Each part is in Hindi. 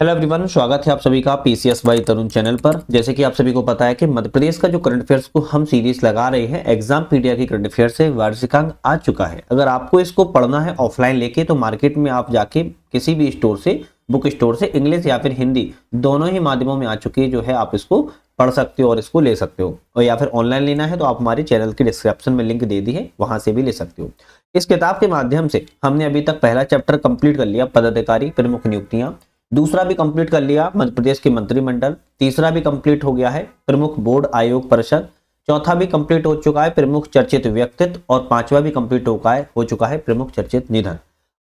हेलो एवरीवन, स्वागत है आप सभी का पीसीएस बाय तरुण चैनल पर। जैसे कि आप सभी को पता है कि मध्य प्रदेश का जो करंट अफेयर्स को हम सीरीज लगा रहे हैं एग्जाम पीडिया की करंट अफेयर से वार्षिकांक आ चुका है। अगर आपको इसको पढ़ना है ऑफलाइन लेके तो मार्केट में आप जाके किसी भी स्टोर से, बुक स्टोर से इंग्लिश या फिर हिंदी दोनों ही माध्यमों में आ चुकी है, जो है आप इसको पढ़ सकते हो और इसको ले सकते हो। और या फिर ऑनलाइन लेना है तो आप हमारे चैनल के डिस्क्रिप्शन में लिंक दे दी है, वहां से भी ले सकते हो। इस किताब के माध्यम से हमने अभी तक पहला चैप्टर कंप्लीट कर लिया, पदाधिकारी प्रमुख नियुक्तियां। दूसरा भी कंप्लीट कर लिया, मध्य प्रदेश के मंत्रिमंडल। तीसरा भी कंप्लीट हो गया है, प्रमुख बोर्ड आयोग परिषद। चौथा भी कंप्लीट हो चुका है, प्रमुख चर्चित व्यक्तित्व। और पांचवा भी कंप्लीट हो चुका है, प्रमुख चर्चित निधन।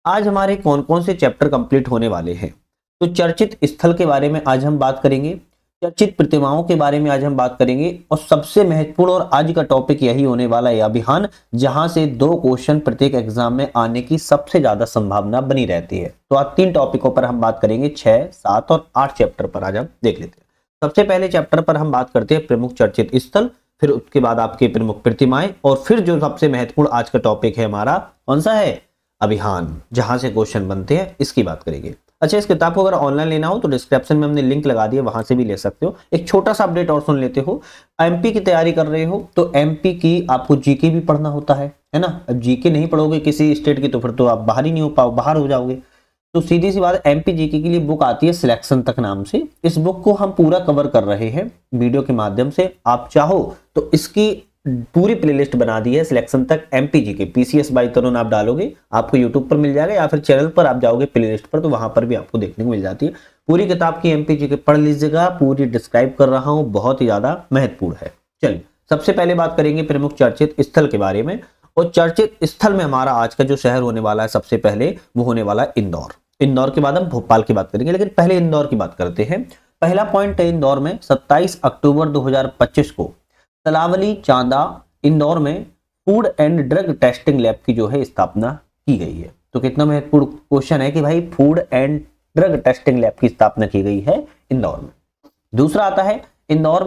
आज हमारे कौन कौन से चैप्टर कंप्लीट होने वाले हैं? तो चर्चित स्थल के बारे में आज हम बात करेंगे, चर्चित प्रतिमाओं के बारे में आज हम बात करेंगे, और सबसे महत्वपूर्ण और आज का टॉपिक यही होने वाला है अभियान, जहां से 2 क्वेश्चन प्रत्येक एग्जाम में आने की सबसे ज्यादा संभावना बनी रहती है। तो आज 3 टॉपिकों पर हम बात करेंगे, 6, 7 और 8 चैप्टर पर आज हम देख लेते हैं। सबसे पहले चैप्टर पर हम बात करते हैं प्रमुख चर्चित स्थल, फिर उसके बाद आपके प्रमुख प्रतिमाएं, और फिर जो सबसे महत्वपूर्ण आज का टॉपिक है हमारा कौन सा है? अभियान, जहां से क्वेश्चन बनते हैं, इसकी बात करेंगे। अच्छा, इस किताब को अगर ऑनलाइन लेना हो तो डिस्क्रिप्शन में हमने लिंक लगा दिया, वहां से भी ले सकते हो। एक छोटा सा अपडेट और सुन लेते हो, एमपी की तैयारी कर रहे हो तो एमपी की आपको जीके भी पढ़ना होता है ना। अब जीके नहीं पढ़ोगे किसी स्टेट की तो फिर तो आप बाहर ही नहीं हो पाओ, बाहर हो जाओगे। तो सीधी सी बात, एमपी जीके के लिए बुक आती है सिलेक्शन तक नाम से। इस बुक को हम पूरा कवर कर रहे हैं वीडियो के माध्यम से। आप चाहो तो इसकी पूरी प्लेलिस्ट बना दी है सिलेक्शन तक एमपी जीके, पीसीएस बाय तरुण आप डालोगे आपको यूट्यूब पर मिल जाएगा, या फिर चैनल पर आप जाओगे प्लेलिस्ट पर तो वहां पर भी आपको देखने को मिल जाती है। पूरी किताब की एमपी जीके पढ़ लीजिएगा, पूरी डिस्क्राइब कर रहा हूं, बहुत ही ज्यादा महत्वपूर्ण है। चलिए, सबसे पहले बात करेंगे प्रमुख चर्चित स्थल के बारे में। और चर्चित स्थल में हमारा आज का जो शहर होने वाला है सबसे पहले, वो होने वाला है इंदौर। इंदौर के बाद हम भोपाल की बात करेंगे, लेकिन पहले इंदौर की बात करते हैं। पहला पॉइंट है, इंदौर में 27 अक्टूबर 2025 को तलावली चांदा इंदौर में food and drug testing lab की जो है स्थापना की गई है। तो कितना महत्वपूर्ण क्वेश्चन है कि भाई food and drug testing lab की स्थापना की गई है इंदौर में। दूसरा आता है, इंदौर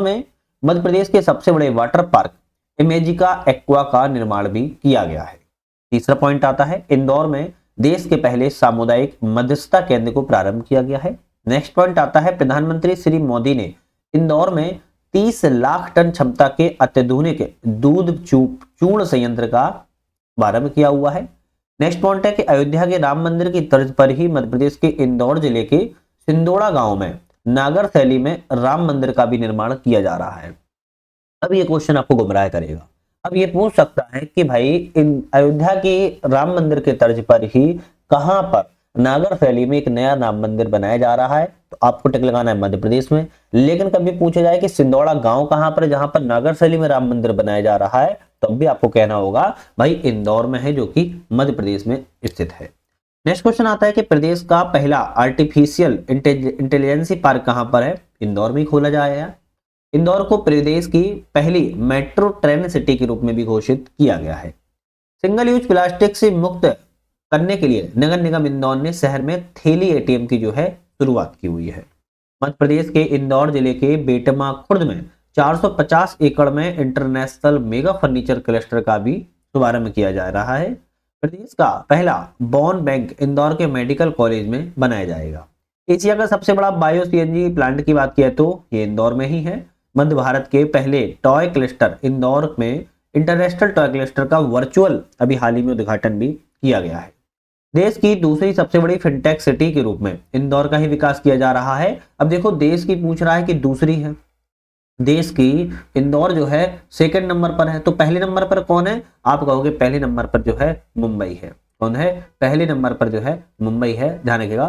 में मध्य प्रदेश के सबसे बड़े वाटर पार्क इमेजिका एक्वा का निर्माण भी किया गया है। तीसरा पॉइंट आता है, इंदौर में देश के पहले सामुदायिक मध्यस्थता केंद्र को प्रारंभ किया गया है। नेक्स्ट पॉइंट आता है, प्रधानमंत्री श्री मोदी ने इंदौर में 30 लाख टन क्षमता के अत्याधुनिक दूध चूर्ण संयंत्र का प्रारंभ किया हुआ है। नेक्स्ट पॉइंट है कि अयोध्या के राम मंदिर की तर्ज पर ही मध्य प्रदेश के इंदौर जिले के सिंदोड़ा गांव में नागर शैली में राम मंदिर का भी निर्माण किया जा रहा है। अब ये क्वेश्चन आपको गुमराह करेगा। अब ये पूछ सकता है कि भाई अयोध्या के राम मंदिर के तर्ज पर ही कहां पर नागर शैली में एक नया राम मंदिर बनाया जा रहा है? तो आपको टिक लगाना है मध्य प्रदेश में। लेकिन कभी पूछा जाए कि सिंदौड़ा गांव कहां पर, जहां पर नागर शैली में राम मंदिर बनाया जा रहा है, तो अब भी आपको कहना होगा भाई इंदौर में है, जो कि मध्य प्रदेश में स्थित है। नेक्स्ट क्वेश्चन आता है कि प्रदेश का पहला आर्टिफिशियल इंटेलिजेंसी पार्क कहां पर है? इंदौर में खोला जाएगा। इंदौर को प्रदेश की पहली मेट्रो ट्रेन सिटी के रूप में भी घोषित किया गया है। सिंगल यूज प्लास्टिक से मुक्त करने के लिए नगर निगम इंदौर ने शहर में थैली एटीएम की जो है शुरुआत की हुई है। मध्य प्रदेश के इंदौर जिले के बेटमा खुर्द में 450 एकड़ में इंटरनेशनल मेगा फर्नीचर क्लस्टर का भी शुभारंभ किया जा रहा है। प्रदेश का पहला बॉन बैंक इंदौर के मेडिकल कॉलेज में बनाया जाएगा। एशिया का सबसे बड़ा बायो सीएनजी प्लांट की बात किया तो ये इंदौर में ही है। मध्य भारत के पहले टॉय क्लस्टर इंदौर में इंटरनेशनल टॉय क्लस्टर का वर्चुअल अभी हाल ही में उद्घाटन भी किया गया है। देश की दूसरी सबसे बड़ी फिनटेक सिटी के रूप में इंदौर का ही विकास किया जा रहा है। अब देखो, देश की पूछ रहा है कि दूसरी है, देश की इंदौर जो है सेकंड नंबर पर है, तो पहले नंबर पर कौन है? आप कहोगे पहले नंबर पर जो है मुंबई है। कौन है? पहले नंबर पर जो है मुंबई है, ध्यान रखिएगा,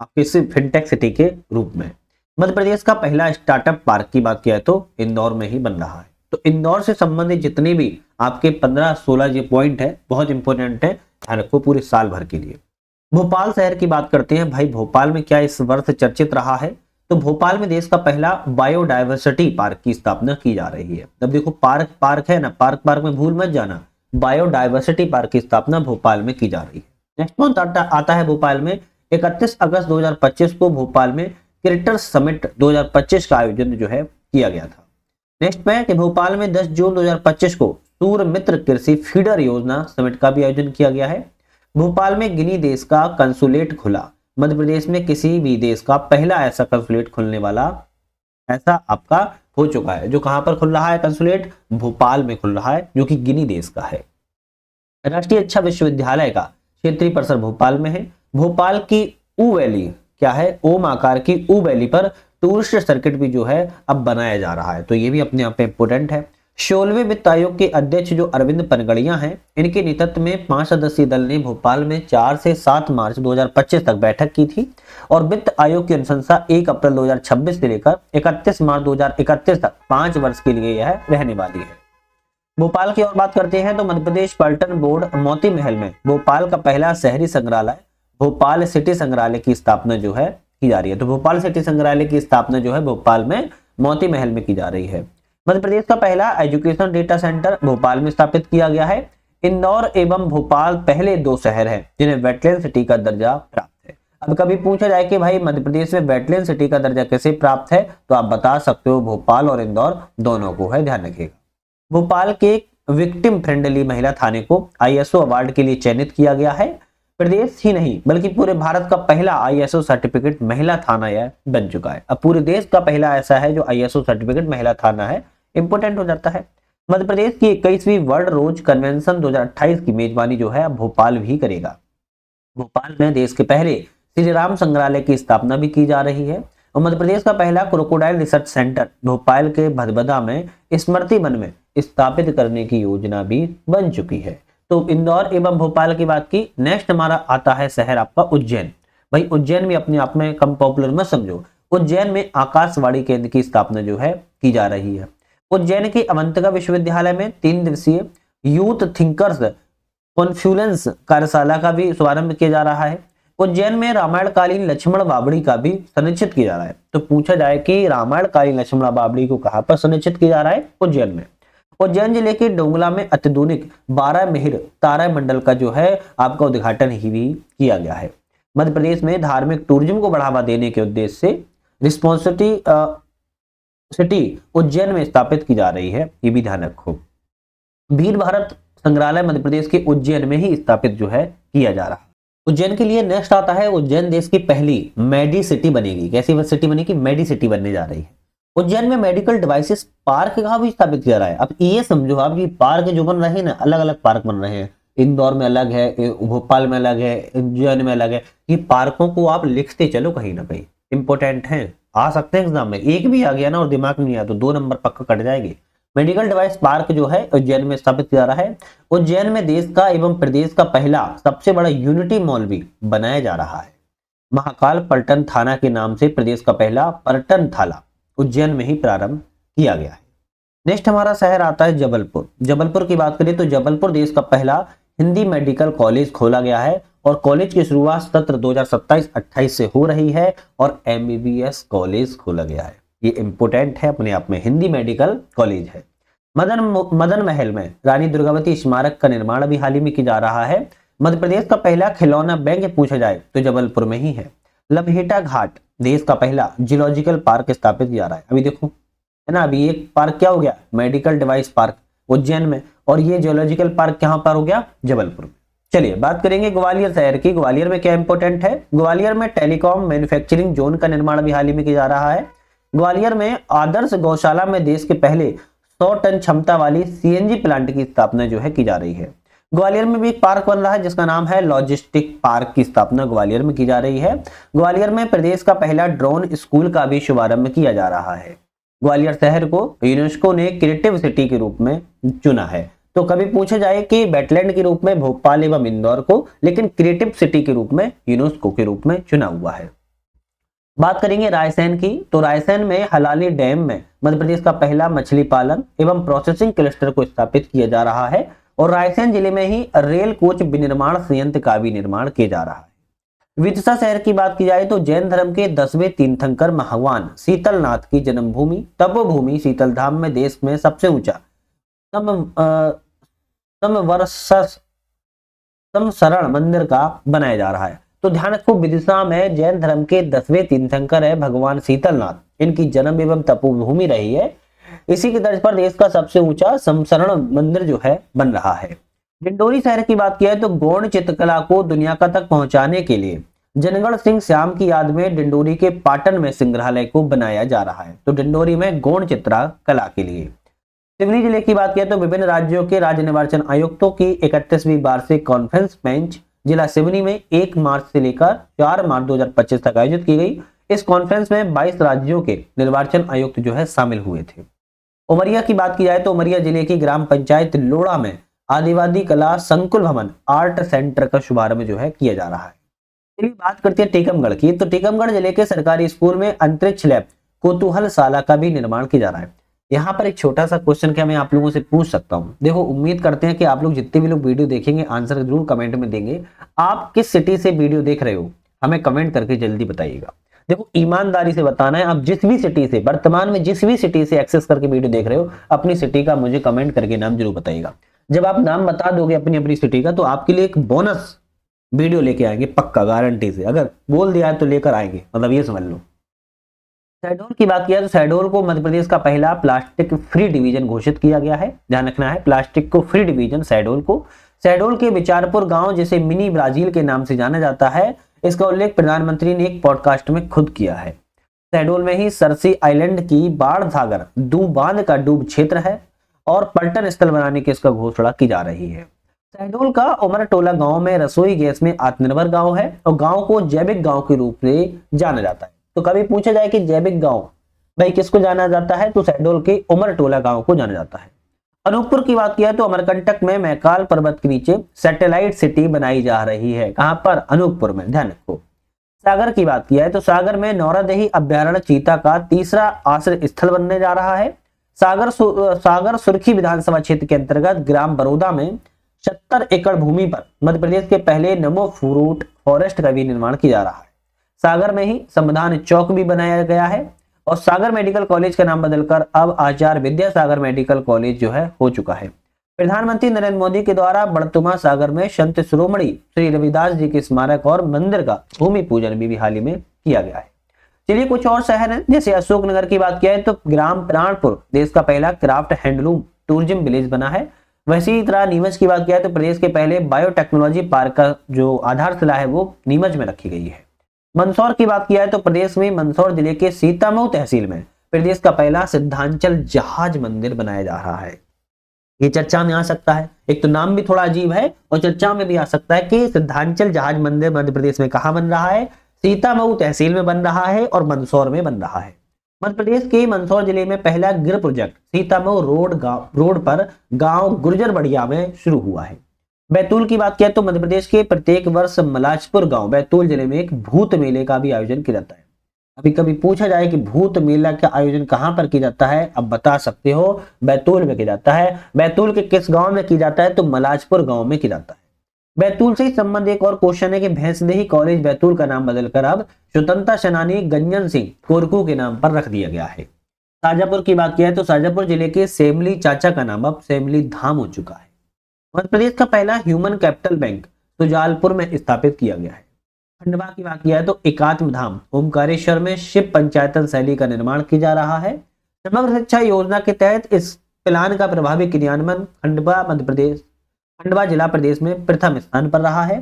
आपके सिर्फ फिनटेक सिटी के रूप में। मध्य प्रदेश का पहला स्टार्टअप पार्क की बात किया तो इंदौर में ही बन रहा है। तो इंदौर से संबंधित जितने भी आपके 15-16 ये पॉइंट है, बहुत इंपॉर्टेंट है, ध्यान रखो पूरे साल भर के लिए। भोपाल शहर की बात करते हैं। भाई भोपाल में क्या इस वर्ष चर्चित रहा है? तो भोपाल में देश का पहला बायोडायवर्सिटी पार्क की स्थापना की जा रही है। अब देखो, पार्क है ना, पार्क में भूल मत जाना, बायोडायवर्सिटी पार्क की स्थापना भोपाल में की जा रही है। नेक्स्ट मंथ आता है भोपाल में 31 अगस्त 2025 को भोपाल में क्रिएटर समिट 2025 का आयोजन जो है किया गया था। नेक्स्ट में कि भोपाल में 10 जून 2025 को सूर्य मित्र कृषि फीडर योजना समिट का भी आयोजन किया गया है। भोपाल में गिनी देश का कंसुलेट खुला। मध्य प्रदेश में किसी भी देश का पहला ऐसा कंसुलेट खुलने वाला ऐसा आपका हो चुका है। जो कहां पर खुल रहा है कंसुलेट? भोपाल में खुल रहा है, जो कि गिनी देश का है। राष्ट्रीय अच्छा विश्वविद्यालय का क्षेत्रीय परिसर भोपाल में है। भोपाल की ऊ वैली क्या है? ओम आकार की ऊ वैली पर टूरिस्ट सर्किट भी जो है अब बनाया जा रहा है, तो ये भी अपने आप में इंपोर्टेंट है। 16वें वित्त आयोग के अध्यक्ष जो अरविंद पनगड़िया हैं, इनके नेतृत्व में 5 सदस्यीय दल ने भोपाल में 4 से 7 मार्च 2025 तक बैठक की थी और वित्त आयोग की अनुशंसा 1 अप्रैल 2026 से लेकर 31 मार्च 2031 तक 5 वर्ष के लिए यह रहने वाली है। भोपाल की और बात करते हैं तो मध्य प्रदेश पर्यटन बोर्ड मोती महल में भोपाल का पहला शहरी संग्रहालय भोपाल सिटी संग्रहालय की स्थापना जो है की जा रही है। तो भोपाल सिटी संग्रहालय की स्थापना जो है भोपाल में मोती महल में की जा रही है। मध्य प्रदेश का पहला एजुकेशन डेटा सेंटर भोपाल में स्थापित किया गया है। इंदौर एवं भोपाल पहले 2 शहर हैं जिन्हें वेटलैंड सिटी का दर्जा प्राप्त है। अब कभी पूछा जाए कि भाई मध्य प्रदेश में वेटलैंड सिटी का दर्जा कैसे प्राप्त है, तो आप बता सकते हो भोपाल और इंदौर दोनों को है, ध्यान रखिएगा। भोपाल के विक्टिम फ्रेंडली महिला थाने को ISO अवार्ड के लिए चयनित किया गया है। प्रदेश ही नहीं बल्कि पूरे भारत का पहला ISO सर्टिफिकेट महिला थाना यह बन चुका है। अब पूरे देश का पहला ऐसा है जो ISO सर्टिफिकेट महिला थाना है, इंपोर्टेंट हो जाता है। मध्य प्रदेश की 21वीं वर्ल्ड रोज कन्वेंशन 2028 की मेजबानी जो है भोपाल भी करेगा। भोपाल में देश के पहले श्री राम संग्रहालय की स्थापना भी की जा रही है और मध्य प्रदेश का पहला क्रोकोडाइल रिसर्च सेंटर भोपाल के भदभदा में स्मृति वन में स्थापित करने की योजना भी बन चुकी है। तो इंदौर एवं भोपाल की बात की। नेक्स्ट हमारा आता है शहर आपका उज्जैन। भाई उज्जैन भी अपने आप में कम पॉपुलर मत समझो। उज्जैन में आकाशवाणी केंद्र की स्थापना जो है की जा रही है। उज्जैन के अवंतिका विश्वविद्यालय में 3 दिवसीय यूथ थिंकर्स कॉन्फ्लुएंस कार्यशाला का भी शुभारंभ किया जा रहा है। उज्जैन में रामायण कालीन लक्ष्मण बावड़ी का भी सुनिश्चित किया जा रहा है। तो पूछा जाए कि रामायण कालीन लक्ष्मण बावड़ी को कहां पर सुनिश्चित किया जा रहा है? उज्जैन में। उज्जैन जिले के डोंगला में अत्याधुनिक 12 मिहिर तारा मंडल का जो है आपका उद्घाटन ही भी किया गया है। मध्य प्रदेश में धार्मिक टूरिज्म को बढ़ावा देने के उद्देश्य से रिस्पॉन्सिबिलिटी सिटी उज्जैन में स्थापित की जा रही है, ये भी ध्यान रखो। वीर भारत संग्रहालय मध्य प्रदेश के उज्जैन में ही स्थापित जो है किया जा रहा है। उज्जैन के लिए नेक्स्ट आता है उज्जैन देश की पहली मेडी सिटी बनेगी। कैसी सिटी बनेगी? मेडी सिटी बनने जा रही है। उज्जैन में मेडिकल डिवाइसेस पार्क का भी स्थापित किया रहा है। अब ये समझो आप, ये पार्क जो बन रहे हैं ना, अलग अलग पार्क बन रहे हैं। इंदौर में अलग है, भोपाल में अलग है, उज्जैन में अलग है। ये पार्कों को आप लिखते चलो कहीं ना कहीं, इंपोर्टेंट है, आ सकते हैं एग्जाम में। एक भी आ गया ना और दिमाग में नहीं आया तो 2 नंबर पक्का कट जाएंगे। मेडिकल डिवाइस पार्क जो है उज्जैन में स्थापित किया जा रहा है। उज्जैन में देश का एवं प्रदेश का पहला सबसे बड़ा यूनिटी मॉल भी बनाया जा रहा है। महाकाल पर्यटन थाना के नाम से प्रदेश का पहला पर्यटन थाना उज्जैन में ही प्रारंभ किया गया है। नेक्स्ट हमारा शहर आता है जबलपुर। जबलपुर की बात करें तो जबलपुर देश का पहला हिंदी मेडिकल कॉलेज खोला गया है और कॉलेज की शुरुआत सत्र 2027-28 से हो रही है और MBBS कॉलेज खोला गया है। ये इंपोर्टेंट है अपने आप में, हिंदी मेडिकल कॉलेज है। मदन महल में रानी दुर्गावती स्मारक का निर्माण अभी हाल ही में किया जा रहा है। मध्य प्रदेश का पहला खिलौना बैंक पूछा जाए तो जबलपुर में ही है। लम्हेटा घाट देश का पहला जियोलॉजिकल पार्क स्थापित किया जा रहा है। अभी देखो है ना, अभी एक पार्क क्या हो गया? मेडिकल डिवाइस पार्क उज्जैन में, और ये जियोलॉजिकल पार्क कहां पर हो गया? जबलपुर में। चलिए बात करेंगे ग्वालियर शहर की। ग्वालियर में क्या इंपोर्टेंट है? ग्वालियर में टेलीकॉम मैन्युफैक्चरिंग जोन का निर्माण अभी हाल ही में किया जा रहा है। ग्वालियर में आदर्श गौशाला में देश के पहले 100 टन क्षमता वाली CNG प्लांट की स्थापना जो है की जा रही है। ग्वालियर में भी एक पार्क बन रहा है जिसका नाम है लॉजिस्टिक पार्क की स्थापना ग्वालियर में की जा रही है। ग्वालियर में प्रदेश का पहला ड्रोन स्कूल का भी शुभारंभ किया जा रहा है। ग्वालियर शहर को यूनेस्को ने क्रिएटिव सिटी के रूप में चुना है। तो कभी पूछा जाए कि वेटलैंड के रूप में भोपाल एवं इंदौर को, लेकिन क्रिएटिव सिटी के रूप में यूनेस्को के रूप में चुना हुआ है। बात करेंगे रायसेन की। तो रायसेन में हलाली डैम में मध्य प्रदेश का पहला मछली पालन एवं प्रोसेसिंग क्लस्टर को स्थापित किया जा रहा है और रायसेन जिले में ही रेल कोच विनिर्माण संयंत्र का भी निर्माण किया जा रहा है। विदिशा शहर की बात की जाए तो जैन धर्म के 10वें तीर्थंकर भगवान शीतलनाथ की जन्मभूमि तपोभूमि शीतलधाम में देश में सबसे ऊंचा समसरण मंदिर का बनाया जा रहा है। तो ध्यान रखो, विदिशा में जैन धर्म के 10वें तीर्थंकर है भगवान शीतलनाथ, इनकी जन्म एवं तपोभूमि रही है। इसी की तर्ज पर देश का सबसे ऊंचा समसरण मंदिर जो है बन रहा है। डिंडोरी शहर की बात की है तो गौड़ चित्रकला को दुनिया का तक पहुंचाने के लिए जनगण सिंह श्याम की याद में डिंडोरी के पाटन में संग्रहालय को बनाया जा रहा है। तो डिंडोरी में गौण चित्रा कला के लिए। सिवनी जिले की बात किया तो विभिन्न राज्यों के राज्य निर्वाचन आयुक्तों की 31वीं वार्षिक कॉन्फ्रेंस बेंच जिला सिवनी में 1 मार्च से लेकर 4 मार्च 2025 तक आयोजित की गई। इस कॉन्फ्रेंस में 22 राज्यों के निर्वाचन आयुक्त जो है शामिल हुए थे। उमरिया की बात की जाए तो उमरिया जिले की ग्राम पंचायत लोड़ा में आदिवासी कला संकुल भवन आर्ट सेंटर का शुभारंभ जो है किया जा रहा है। चलिए बात करते हैं टीकमगढ़ की। तो टीकमगढ़ जिले के सरकारी स्कूल में अंतरिक्ष लैब कौतूहलशाला का भी निर्माण किया जा रहा है। यहाँ पर एक छोटा सा क्वेश्चन क्या मैं आप लोगों से पूछ सकता हूँ। देखो, उम्मीद करते हैं कि आप लोग जितने भी लोग वीडियो देखेंगे आंसर जरूर कमेंट में देंगे। आप किस सिटी से वीडियो देख रहे हो हमें कमेंट करके जल्दी बताइएगा। देखो, ईमानदारी से बताना है। आप जिस भी सिटी से वर्तमान में जिस भी सिटी से एक्सेस करके वीडियो देख रहे हो अपनी सिटी का मुझे कमेंट करके नाम जरूर बताइएगा। जब आप नाम बता दोगे अपनी अपनी सिटी का तो आपके लिए एक बोनस वीडियो लेके आएंगे, पक्का गारंटी से। अगर बोल दिया है तो लेकर आएंगे, मतलब ये समझ लो। शहडोल की बात किया तो शहडोल को मध्य प्रदेश का पहला प्लास्टिक फ्री डिवीजन घोषित किया गया है। ध्यान रखना है, प्लास्टिक को फ्री डिवीजन शहडोल को। शहडोल के विचारपुर गांव जिसे मिनी ब्राजील के नाम से जाना जाता है, इसका उल्लेख प्रधानमंत्री ने एक पॉडकास्ट में खुद किया है। शहडोल में ही सरसी आइलैंड की बाढ़ सागर दूब बांध का डूब क्षेत्र है और पर्यटन स्थल बनाने की इसका घोषणा की जा रही है। शहडोल का उमरटोला गांव में रसोई गैस में आत्मनिर्भर गांव है और गांव को जैविक गांव के रूप में जाना जाता है। तो कभी पूछा जाए कि जैविक गांव भाई किसको जाना जाता है, तो शहडोल के उमरटोला गांव को जाना जाता है। अनूपपुर की बात किया तो अमरकंटक में मैकाल पर्वत के नीचे सैटेलाइट सिटी बनाई जा रही है। कहां पर? अनूपपुर में, ध्यान रखो। सागर की बात किया है तो सागर में नौरादेही अभ्यारण्य चीता का तीसरा आश्रय स्थल बनने जा रहा है। सागर सुर्खी विधानसभा क्षेत्र के अंतर्गत ग्राम बरोदा में 70 एकड़ भूमि पर मध्य प्रदेश के पहले नमो फ्रूट फॉरेस्ट का भी निर्माण किया जा रहा है। सागर में ही संविधान चौक भी बनाया गया है और सागर मेडिकल कॉलेज का नाम बदलकर अब आचार्य विद्यासागर मेडिकल कॉलेज जो है हो चुका है। प्रधानमंत्री नरेंद्र मोदी के द्वारा बड़तुमा सागर में संत शिरोमणि श्री रविदास जी के स्मारक और मंदिर का भूमि पूजन भी हाल ही में किया गया है। चलिए कुछ और शहर हैं, जैसे अशोकनगर की बात किया है तो ग्राम प्राणपुर देश का पहला क्राफ्ट हैंडलूम टूरिज्म विलेज बना है। वैसे ही तरह नीमच की बात किया है तो प्रदेश के पहले बायोटेक्नोलॉजी पार्क का जो आधारशिला है वो नीमच में रखी गई है। मंदसौर की बात किया है तो प्रदेश में मंदसौर जिले के सीतामऊ तहसील में प्रदेश का पहला सिद्धांचल जहाज मंदिर बनाया जा रहा है। ये चर्चा में आ सकता है, एक तो नाम भी थोड़ा अजीब है और चर्चा में भी आ सकता है कि सिद्धांचल जहाज मंदिर मध्य प्रदेश में कहां बन रहा है? सीतामऊ तहसील में बन रहा है और मंदसौर में बन रहा है। मध्य प्रदेश के मंदसौर जिले में पहला गृह प्रोजेक्ट सीतामऊ रोड पर गांव गुर्जर बढ़िया में शुरू हुआ है। बैतूल की बात किया तो मध्य प्रदेश के प्रत्येक वर्ष मलाजपुर गांव बैतूल जिले में एक भूत मेले का भी आयोजन किया जाता है। अभी कभी पूछा जाए कि भूत मेला का आयोजन कहां पर किया जाता है, अब बता सकते हो, बैतूल में किया जाता है। बैतूल के किस गांव में किया जाता है? तो मलाजपुर गांव में किया जाता है। बैतूल से ही संबंध एक और क्वेश्चन है कि भैंसदेही कॉलेज बैतूल का नाम बदलकर अब स्वतंत्रता सेनानी गंजन सिंह कोरकू के नाम पर रख दिया गया है। शाजापुर की बात किया है तो शाजापुर जिले के सेमली चाचा का नाम अब सेमली धाम हो चुका है। मध्य प्रदेश का पहला ह्यूमन कैपिटल बैंक सुजालपुर में स्थापित किया गया है। खंडवा की बात किया है तो एकात्म धाम ओमकारेश्वर में शिव पंचायतन शैली का निर्माण किया जा रहा है। समग्र शिक्षा योजना के तहत इस प्लान का प्रभावी क्रियान्वयन खंडवा जिला प्रदेश में प्रथम स्थान पर रहा है।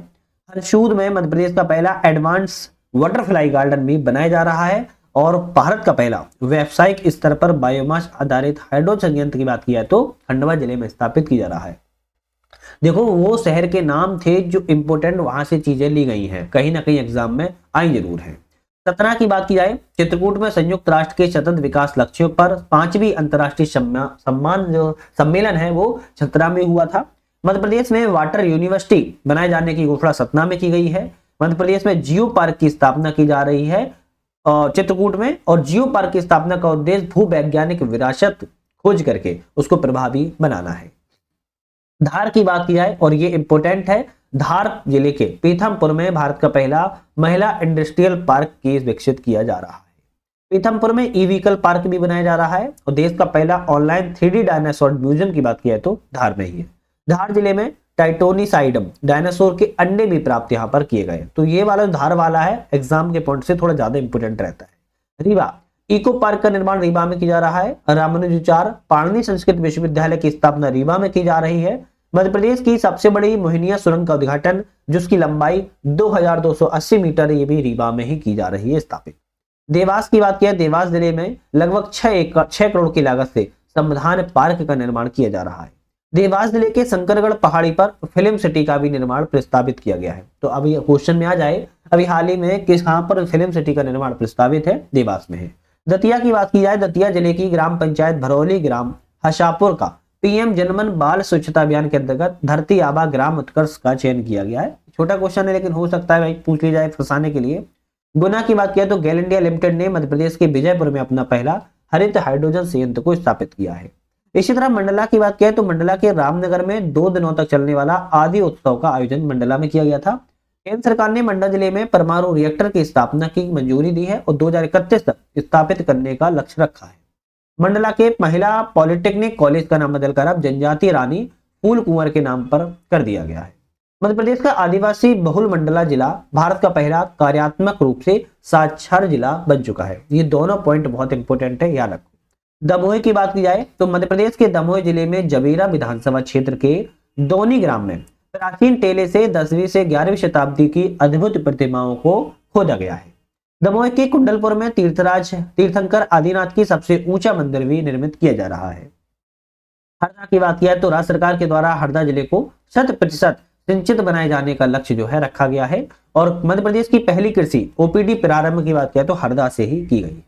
हरसूद में मध्य प्रदेश का पहला एडवांस बटरफ्लाई गार्डन भी बनाया जा रहा है और भारत का पहला व्यावसायिक स्तर पर बायोमास आधारित हाइड्रो संयंत्र की बात किया है तो खंडवा जिले में स्थापित किया जा रहा है। देखो, वो शहर के नाम थे जो इंपोर्टेंट वहां से चीजें ली गई हैं, कहीं ना कहीं एग्जाम में आई जरूर है। सतना की बात की जाए, चित्रकूट में संयुक्त राष्ट्र के सतत विकास लक्ष्यों पर 5वीं अंतर्राष्ट्रीय सम्मेलन है वो सतना में हुआ था। मध्य प्रदेश में वाटर यूनिवर्सिटी बनाए जाने की घोषणा सतना में की गई है। मध्य प्रदेश में जियो पार्क की स्थापना की जा रही है चित्रकूट में, और जियो पार्क की स्थापना का उद्देश्य भूवैज्ञानिक विरासत खोज करके उसको प्रभावी बनाना है। धार की बात की जाए और ये इंपोर्टेंट है, धार जिले के पीथमपुर में भारत का पहला महिला इंडस्ट्रियल पार्क केस विकसित किया जा रहा है। पीथमपुर में ई व्हीकल पार्क भी बनाया जा रहा है और देश का पहला ऑनलाइन 3D डायनासोर म्यूजियम की बात की है तो धार में ही है। धार जिले में टाइटोनिसाइडम डायनासोर के अंडे भी प्राप्त यहाँ पर किए गए, तो ये वाला धार वाला है एग्जाम के पॉइंट से थोड़ा ज्यादा इंपोर्टेंट रहता है। रीवा इको पार्क का निर्माण रीवा में किया जा रहा है। रामानुजाचार्य पाणिनि संस्कृत विश्वविद्यालय की स्थापना रीवा में की जा रही है। मध्य प्रदेश की सबसे बड़ी मोहिनिया सुरंग का उद्घाटन जिसकी लंबाई 2280 मीटर, ये भी रीवा में ही की जा रही है स्थापित। देवास की बात किया, देवास जिले में लगभग 6 करोड़ की लागत से संविधान पार्क का निर्माण किया जा रहा है। देवास जिले के शंकरगढ़ पहाड़ी पर फिल्म सिटी का भी निर्माण प्रस्तावित किया गया है। तो अभी क्वेश्चन में आ जाए, अभी हाल ही में कहां पर फिल्म सिटी का निर्माण प्रस्तावित है? देवास में है। दतिया की बात की जाए, दतिया जिले की ग्राम पंचायत भरौली ग्राम हशापुर का पीएम जनमन बाल स्वच्छता अभियान के अंतर्गत धरती आबा ग्राम उत्कर्ष का चयन किया गया है। छोटा क्वेश्चन है लेकिन हो सकता है भाई पूछ लिया जाए फंसाने के लिए। गुना की बात किया तो गेल इंडिया लिमिटेड ने मध्य प्रदेश के विजयपुर में अपना पहला हरित हाइड्रोजन संयंत्र को स्थापित किया है। इसी तरह मंडला की बात किया तो मंडला के रामनगर में 2 दिनों तक चलने वाला आदि उत्सव का आयोजन मंडला में किया गया था। केंद्र सरकार ने मंडला जिले में परमाणु रिएक्टर की स्थापना की मंजूरी दी है और 2031 तक स्थापित करने का लक्ष्य रखा है। मंडला के महिला पॉलिटेक्निक कॉलेज का नाम बदलकर अब जनजातीय रानी फूल कुंवर के नाम पर कर दिया गया है। मध्य प्रदेश का आदिवासी बहुल मंडला जिला भारत का पहला कार्यात्मक रूप से साक्षर जिला बन चुका है। ये दोनों पॉइंट बहुत इंपोर्टेंट है, याद रखो। दमोह की बात की जाए तो मध्य प्रदेश के दमोह जिले में जबीरा विधानसभा क्षेत्र के दोनी ग्राम में प्राचीन टेले से 10वीं से 11वीं शताब्दी की अद्भुत प्रतिमाओं को खोजा गया है। दमोह के कुंडलपुर में तीर्थंकर आदिनाथ की सबसे ऊंचा मंदिर भी निर्मित किया जा रहा है। हरदा की बात किया तो राज्य सरकार के द्वारा हरदा जिले को 100% सिंचित बनाए जाने का लक्ष्य जो है रखा गया है और मध्य प्रदेश की पहली कृषि ओपीडी प्रारंभ की बात किया तो हरदा से ही की गई।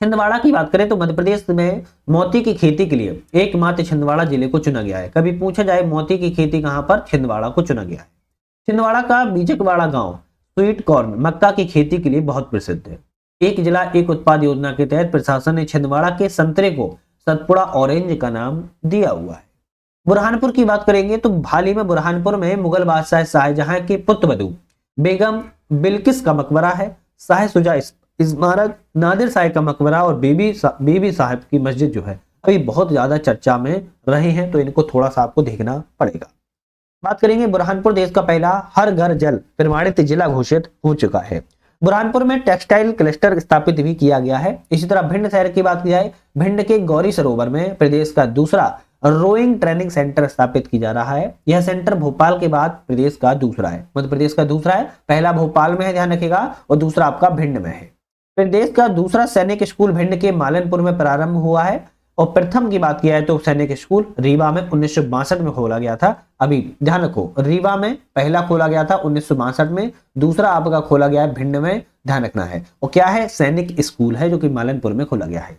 छिंदवाड़ा की बात करें तो मध्य प्रदेश में मोती की खेती के लिए एकमात्र छिंदवाड़ा जिले को चुना गया है। कभी पूछा जाए मोती की खेती कहां पर, छिंदवाड़ा को चुना गया है। छिंदवाड़ा का बीजकवाड़ा गांव स्वीट कॉर्न मक्का की खेती के लिए बहुत प्रसिद्ध है। एक जिला एक उत्पाद योजना के तहत प्रशासन ने छिंदवाड़ा के संतरे को सतपुड़ा ऑरेंज का नाम दिया हुआ है। बुरहानपुर की बात करेंगे तो हाल ही में बुरहानपुर में मुगल बादशाह शाहजहां की पुत्रवधू बेगम बिल्किस का मकबरा है। शाह शुजा स्मारक, नादिर शाह का मकबरा और बीबी साहब की मस्जिद जो है अभी बहुत ज्यादा चर्चा में रहे हैं, तो इनको थोड़ा सा आपको देखना पड़ेगा। बात करेंगे बुरहानपुर देश का पहला हर घर जल प्रमाणित जिला घोषित हो चुका है। बुरहानपुर में टेक्सटाइल क्लस्टर स्थापित भी किया गया है। इसी तरह भिंड शहर की बात की जाए, भिंड के गौरी सरोवर में प्रदेश का दूसरा रोइंग ट्रेनिंग सेंटर स्थापित किया जा रहा है। यह सेंटर भोपाल के बाद प्रदेश का दूसरा है, मध्य प्रदेश का दूसरा है। पहला भोपाल में है, ध्यान रखिएगा, और दूसरा आपका भिंड में है। प्रदेश का दूसरा सैनिक स्कूल भिंड के मालनपुर में प्रारंभ हुआ है और प्रथम की बात किया है तो सैनिक स्कूल रीवा में 1962 में खोला गया था। अभी ध्यान रखो, रीवा में पहला खोला गया था 1962 में, दूसरा आपका खोला गया है भिंड में, ध्यान रखना है। और क्या है, सैनिक स्कूल है जो कि मालनपुर में खोला गया है।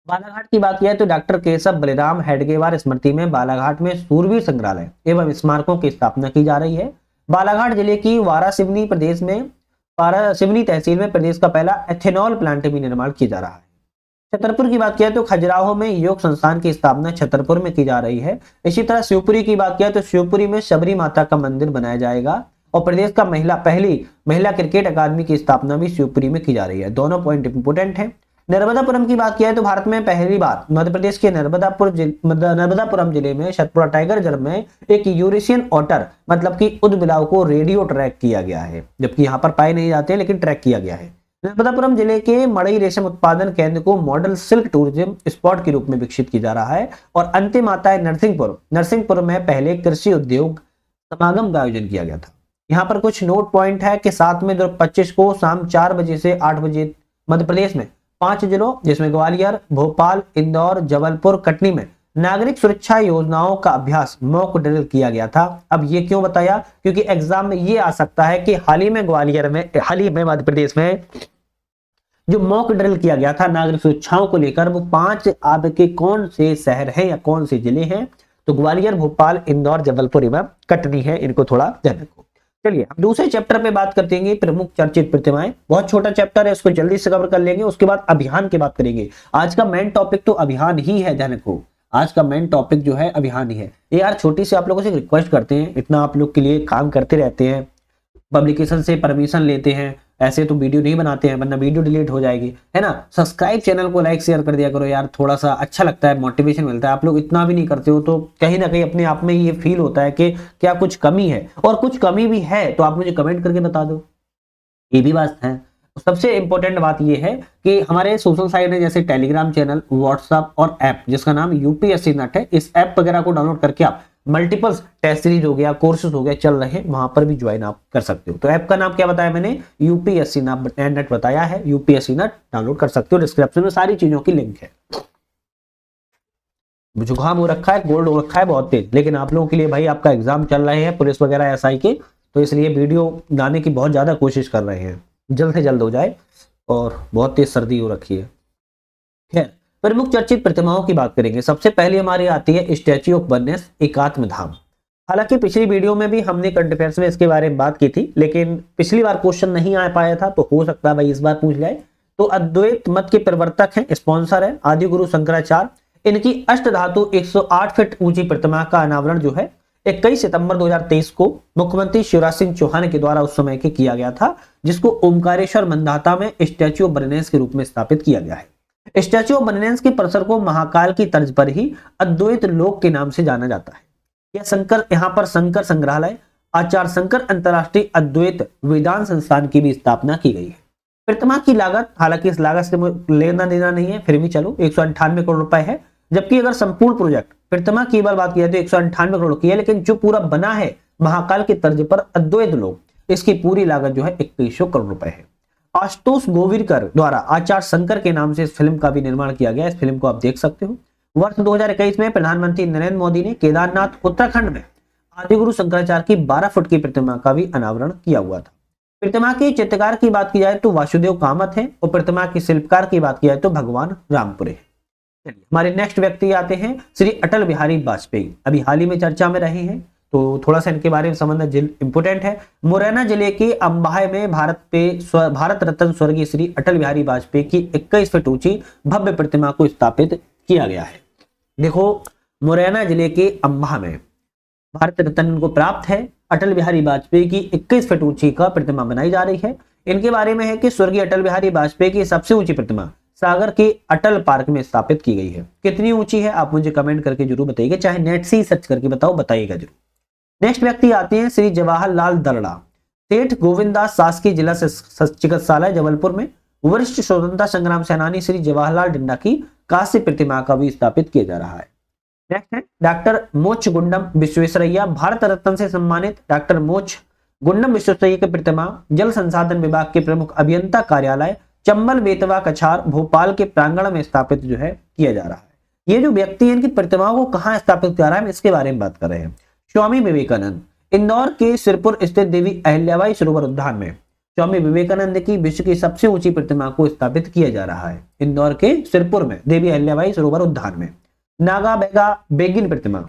बालाघाट की बात किया तो डॉक्टर केशव बलिराम हेडगेवार स्मृति में बालाघाट में सूरवीर संग्रहालय एवं स्मारकों की स्थापना की जा रही है। बालाघाट जिले की वारासिवनी प्रदेश में सिवनी तहसील में प्रदेश का पहला एथेनॉल प्लांट भी निर्माण किया जा रहा है। छतरपुर की बात किया तो खजुराहो में योग संस्थान की स्थापना छतरपुर में की जा रही है। इसी तरह शिवपुरी की बात किया तो शिवपुरी में शबरी माता का मंदिर बनाया जाएगा और प्रदेश का पहली महिला क्रिकेट अकादमी की स्थापना भी शिवपुरी में की जा रही है। दोनों पॉइंट इंपोर्टेंट है। नर्मदापुरम की बात किया है तो भारत में पहली बार मध्य प्रदेश के नर्मदापुरम जिले में सतपुड़ा टाइगर रिजर्व में एक यूरेशियन ऑटर मतलब कि उदबिलाव को रेडियो ट्रैक किया गया है, जबकि यहाँ पर पाए नहीं जाते लेकिन ट्रैक किया गया है। नर्मदापुरम जिले के मड़ई रेशम उत्पादन केंद्र को मॉडल सिल्क टूरिज्म स्पॉट के रूप में विकसित किया जा रहा है। और अंतिम आता है नरसिंहपुर में पहले कृषि उद्योग समागम का आयोजन किया गया था। यहाँ पर कुछ नोट पॉइंट है कि 7 मई 2025 को शाम 4 बजे से 8 बजे मध्य प्रदेश में 5 जिलों जिसमें ग्वालियर, भोपाल, इंदौर, जबलपुर, कटनी में नागरिक सुरक्षा योजनाओं का अभ्यास मॉक ड्रिल किया गया था। अब ये क्यों बताया, क्योंकि एग्जाम में ये आ सकता है कि हाल ही में मध्य प्रदेश में जो मॉक ड्रिल किया गया था नागरिक सुरक्षाओं को लेकर, वो 5 आपके कौन से शहर हैं या कौन से जिले हैं, तो ग्वालियर, भोपाल, इंदौर, जबलपुर एवं कटनी है। इनको थोड़ा ध्यान रखो। चलिए हम दूसरे चैप्टर पे बात करते हैं, प्रमुख चर्चित प्रतिमाएं। बहुत छोटा चैप्टर है, इसको जल्दी से कवर कर लेंगे। उसके बाद अभियान की बात करेंगे। आज का मेन टॉपिक तो अभियान ही है, ध्यान रखो। आज का मेन टॉपिक जो है अभियान ही है। यार छोटी सी आप लोगों से रिक्वेस्ट करते हैं, इतना आप लोग के लिए काम करते रहते हैं, पब्लिकेशन से परमिशन लेते हैं, ऐसे तो वीडियो नहीं बनाते हैं वरना वीडियो डिलीट हो जाएगी, है ना। सब्सक्राइब चैनल को लाइक शेयर कर दिया करो यार, थोड़ा सा अच्छा लगता है, मोटिवेशन मिलता है। आप लोग इतना भी नहीं करते हो तो कहीं ना कहीं अपने आप में ये फील होता है कि क्या कुछ कमी है, और कुछ कमी भी है तो आप मुझे कमेंट करके बता दो, ये भी बात है। सबसे इंपॉर्टेंट बात यह है कि हमारे सोशल साइट है जैसे टेलीग्राम चैनल, व्हाट्सएप और ऐप जिसका नाम यूपीएससी नट है। इस ऐप वगैरह को डाउनलोड करके आप मल्टीपल्स टेस्ट सीरीज हो गया, कोर्सेज हो गया चल रहे हैं, वहां पर भी ज्वाइन आप कर सकते हो। तो ऐप का नाम क्या बताया मैंने, यूपीएससी नेट बताया है, यूपीएससी नेट डाउनलोड कर सकते हो। डिस्क्रिप्शन में सारी चीजों की लिंक है। जुकाम हो रखा है, कोल्ड हो रखा है बहुत तेज, लेकिन आप लोगों के लिए भाई आपका एग्जाम चल रहे हैं पुलिस वगैरह एसआई के, तो इसलिए वीडियो लाने की बहुत ज्यादा कोशिश कर रहे हैं, जल्द से जल्द हो जाए, और बहुत तेज सर्दी हो रखी है। खैर, प्रमुख चर्चित प्रतिमाओं की बात करेंगे। सबसे पहले हमारी आती है स्टैच्यू ऑफ वननेस, एकात्म धाम। हालांकि पिछली वीडियो में भी हमने करंट अफेयर्स में इसके बारे में बात की थी, लेकिन पिछली बार क्वेश्चन नहीं आ पाया था, तो हो सकता है भाई इस बार पूछ जाए। तो अद्वैत मत के प्रवर्तक हैं, स्पॉन्सर है आदि गुरु शंकराचार्य। इनकी अष्ट धातु 108 फीट ऊंची प्रतिमा का अनावरण जो है 21 सितंबर 2023 को मुख्यमंत्री शिवराज सिंह चौहान के द्वारा उस समय के किया गया था, जिसको ओमकारेश्वर मंदाता में स्टैच्यू ऑफ वननेस के रूप में स्थापित किया गया है। स्टैच्यू ऑफ वननेस के परिसर को महाकाल की तर्ज पर ही अद्वैत लोक के नाम से जाना जाता है। यह शंकर, यहाँ पर शंकर संग्रहालय, आचार्य शंकर अंतरराष्ट्रीय अद्वैत वेदांत संस्थान की भी स्थापना की गई है। प्रतिमा की लागत, हालांकि इस लागत से लेना देना नहीं है, फिर भी चलो 198 करोड़ रुपए है, जबकि अगर संपूर्ण प्रोजेक्ट प्रतिमा की बार बात की जाए तो 198 करोड़ की है, लेकिन जो पूरा बना है महाकाल की तर्ज पर अद्वैत लोक, इसकी पूरी लागत जो है 2100 करोड़ रुपए है। आशुतोष गोविरकर द्वारा आचार्य शंकर के नाम से इस फिल्म का भी निर्माण किया गया, इस फिल्म को आप देख सकते हो। वर्ष 2021 में प्रधानमंत्री नरेंद्र मोदी ने केदारनाथ उत्तराखंड में आदिगुरु शंकराचार्य की 12 फुट की प्रतिमा का भी अनावरण किया हुआ था। प्रतिमा के चित्रकार की बात की जाए तो वासुदेव कामत है, और प्रतिमा के शिल्पकार की बात की जाए तो भगवान रामपुरे है। चलिए हमारे नेक्स्ट व्यक्ति आते हैं श्री अटल बिहारी वाजपेयी। अभी हाल ही में चर्चा में रहे हैं, तो थोड़ा सा इनके बारे में समझना इंपोर्टेंट है। मुरैना जिले के अंबाह में भारत रत्न स्वर्गीय श्री अटल बिहारी वाजपेयी की 21 फीट ऊंची भव्य प्रतिमा को स्थापित किया गया है। देखो, मुरैना जिले के अंबाह में भारत रत्न को प्राप्त है, अटल बिहारी वाजपेयी की 21 फीट ऊंची का प्रतिमा बनाई जा रही है। इनके बारे में है कि स्वर्गीय अटल बिहारी वाजपेयी की सबसे ऊंची प्रतिमा सागर के अटल पार्क में स्थापित की गई है। कितनी ऊंची है आप मुझे कमेंट करके जरूर बताइएगा, चाहे नेट से ही सर्च करके बताइएगा जरूर। नेक्स्ट व्यक्ति आते हैं श्री जवाहरलाल दरड़ा। सेठ गोविंददास शासकीय जिला चिकित्सालय जबलपुर में वरिष्ठ स्वतंत्रता संग्राम सेनानी श्री जवाहरलाल डिंडा की कांस्य प्रतिमा का भी स्थापित किया जा रहा है। नेक्स्ट है डॉक्टर मोक्ष गुंडम विश्वेश्वरैया। भारत रत्न से सम्मानित डॉक्टर मोक्ष गुंडम विश्वेश्वरैया की प्रतिमा जल संसाधन विभाग के प्रमुख अभियंता कार्यालय चंबल बेतवा कछार भोपाल के प्रांगण में स्थापित जो है किया जा रहा है। ये जो व्यक्ति है इनकी प्रतिमाओं को कहां स्थापित किया रहा है, इसके बारे में बात कर रहे हैं। स्वामी विवेकानंद, इंदौर के सिरपुर स्थित देवी अहिल्याबाई सरोवर उद्यान में स्वामी विवेकानंद की विश्व की सबसे ऊंची प्रतिमा को स्थापित किया जा रहा है। इंदौर के सिरपुर में देवी अहिल्याबाई सरोवर उद्यान में नागा बेगा बेगिन प्रतिमा।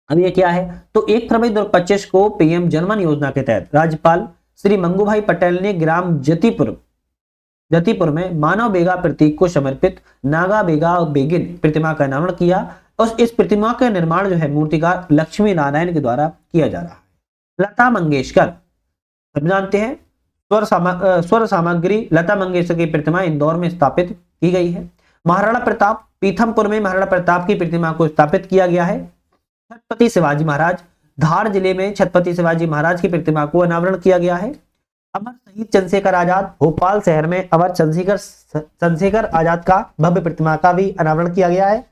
अब ये क्या है, तो 1 फरवरी 2025 को पीएम जनमन योजना के तहत राज्यपाल श्री मंगूभाई पटेल ने ग्राम जतीपुर में मानव बेगा प्रतीक को समर्पित नागा बेगा बेगिन प्रतिमा का अनावरण किया, और इस प्रतिमा का निर्माण जो है मूर्तिकार लक्ष्मी नारायण के द्वारा किया जा रहा है। लता मंगेशकर, सब जानते हैं स्वर सामग्री लता मंगेशकर की प्रतिमा इंदौर में स्थापित की गई है। महाराणा प्रताप, पीथमपुर में महाराणा प्रताप की प्रतिमा को स्थापित किया गया है। छत्रपति शिवाजी महाराज, धार जिले में छत्रपति शिवाजी महाराज की प्रतिमा को अनावरण किया गया है। अमर शहीद चंद्रशेखर आजाद, भोपाल शहर में अमर चंद्रशेखर आजाद का भव्य प्रतिमा का भी अनावरण किया गया है।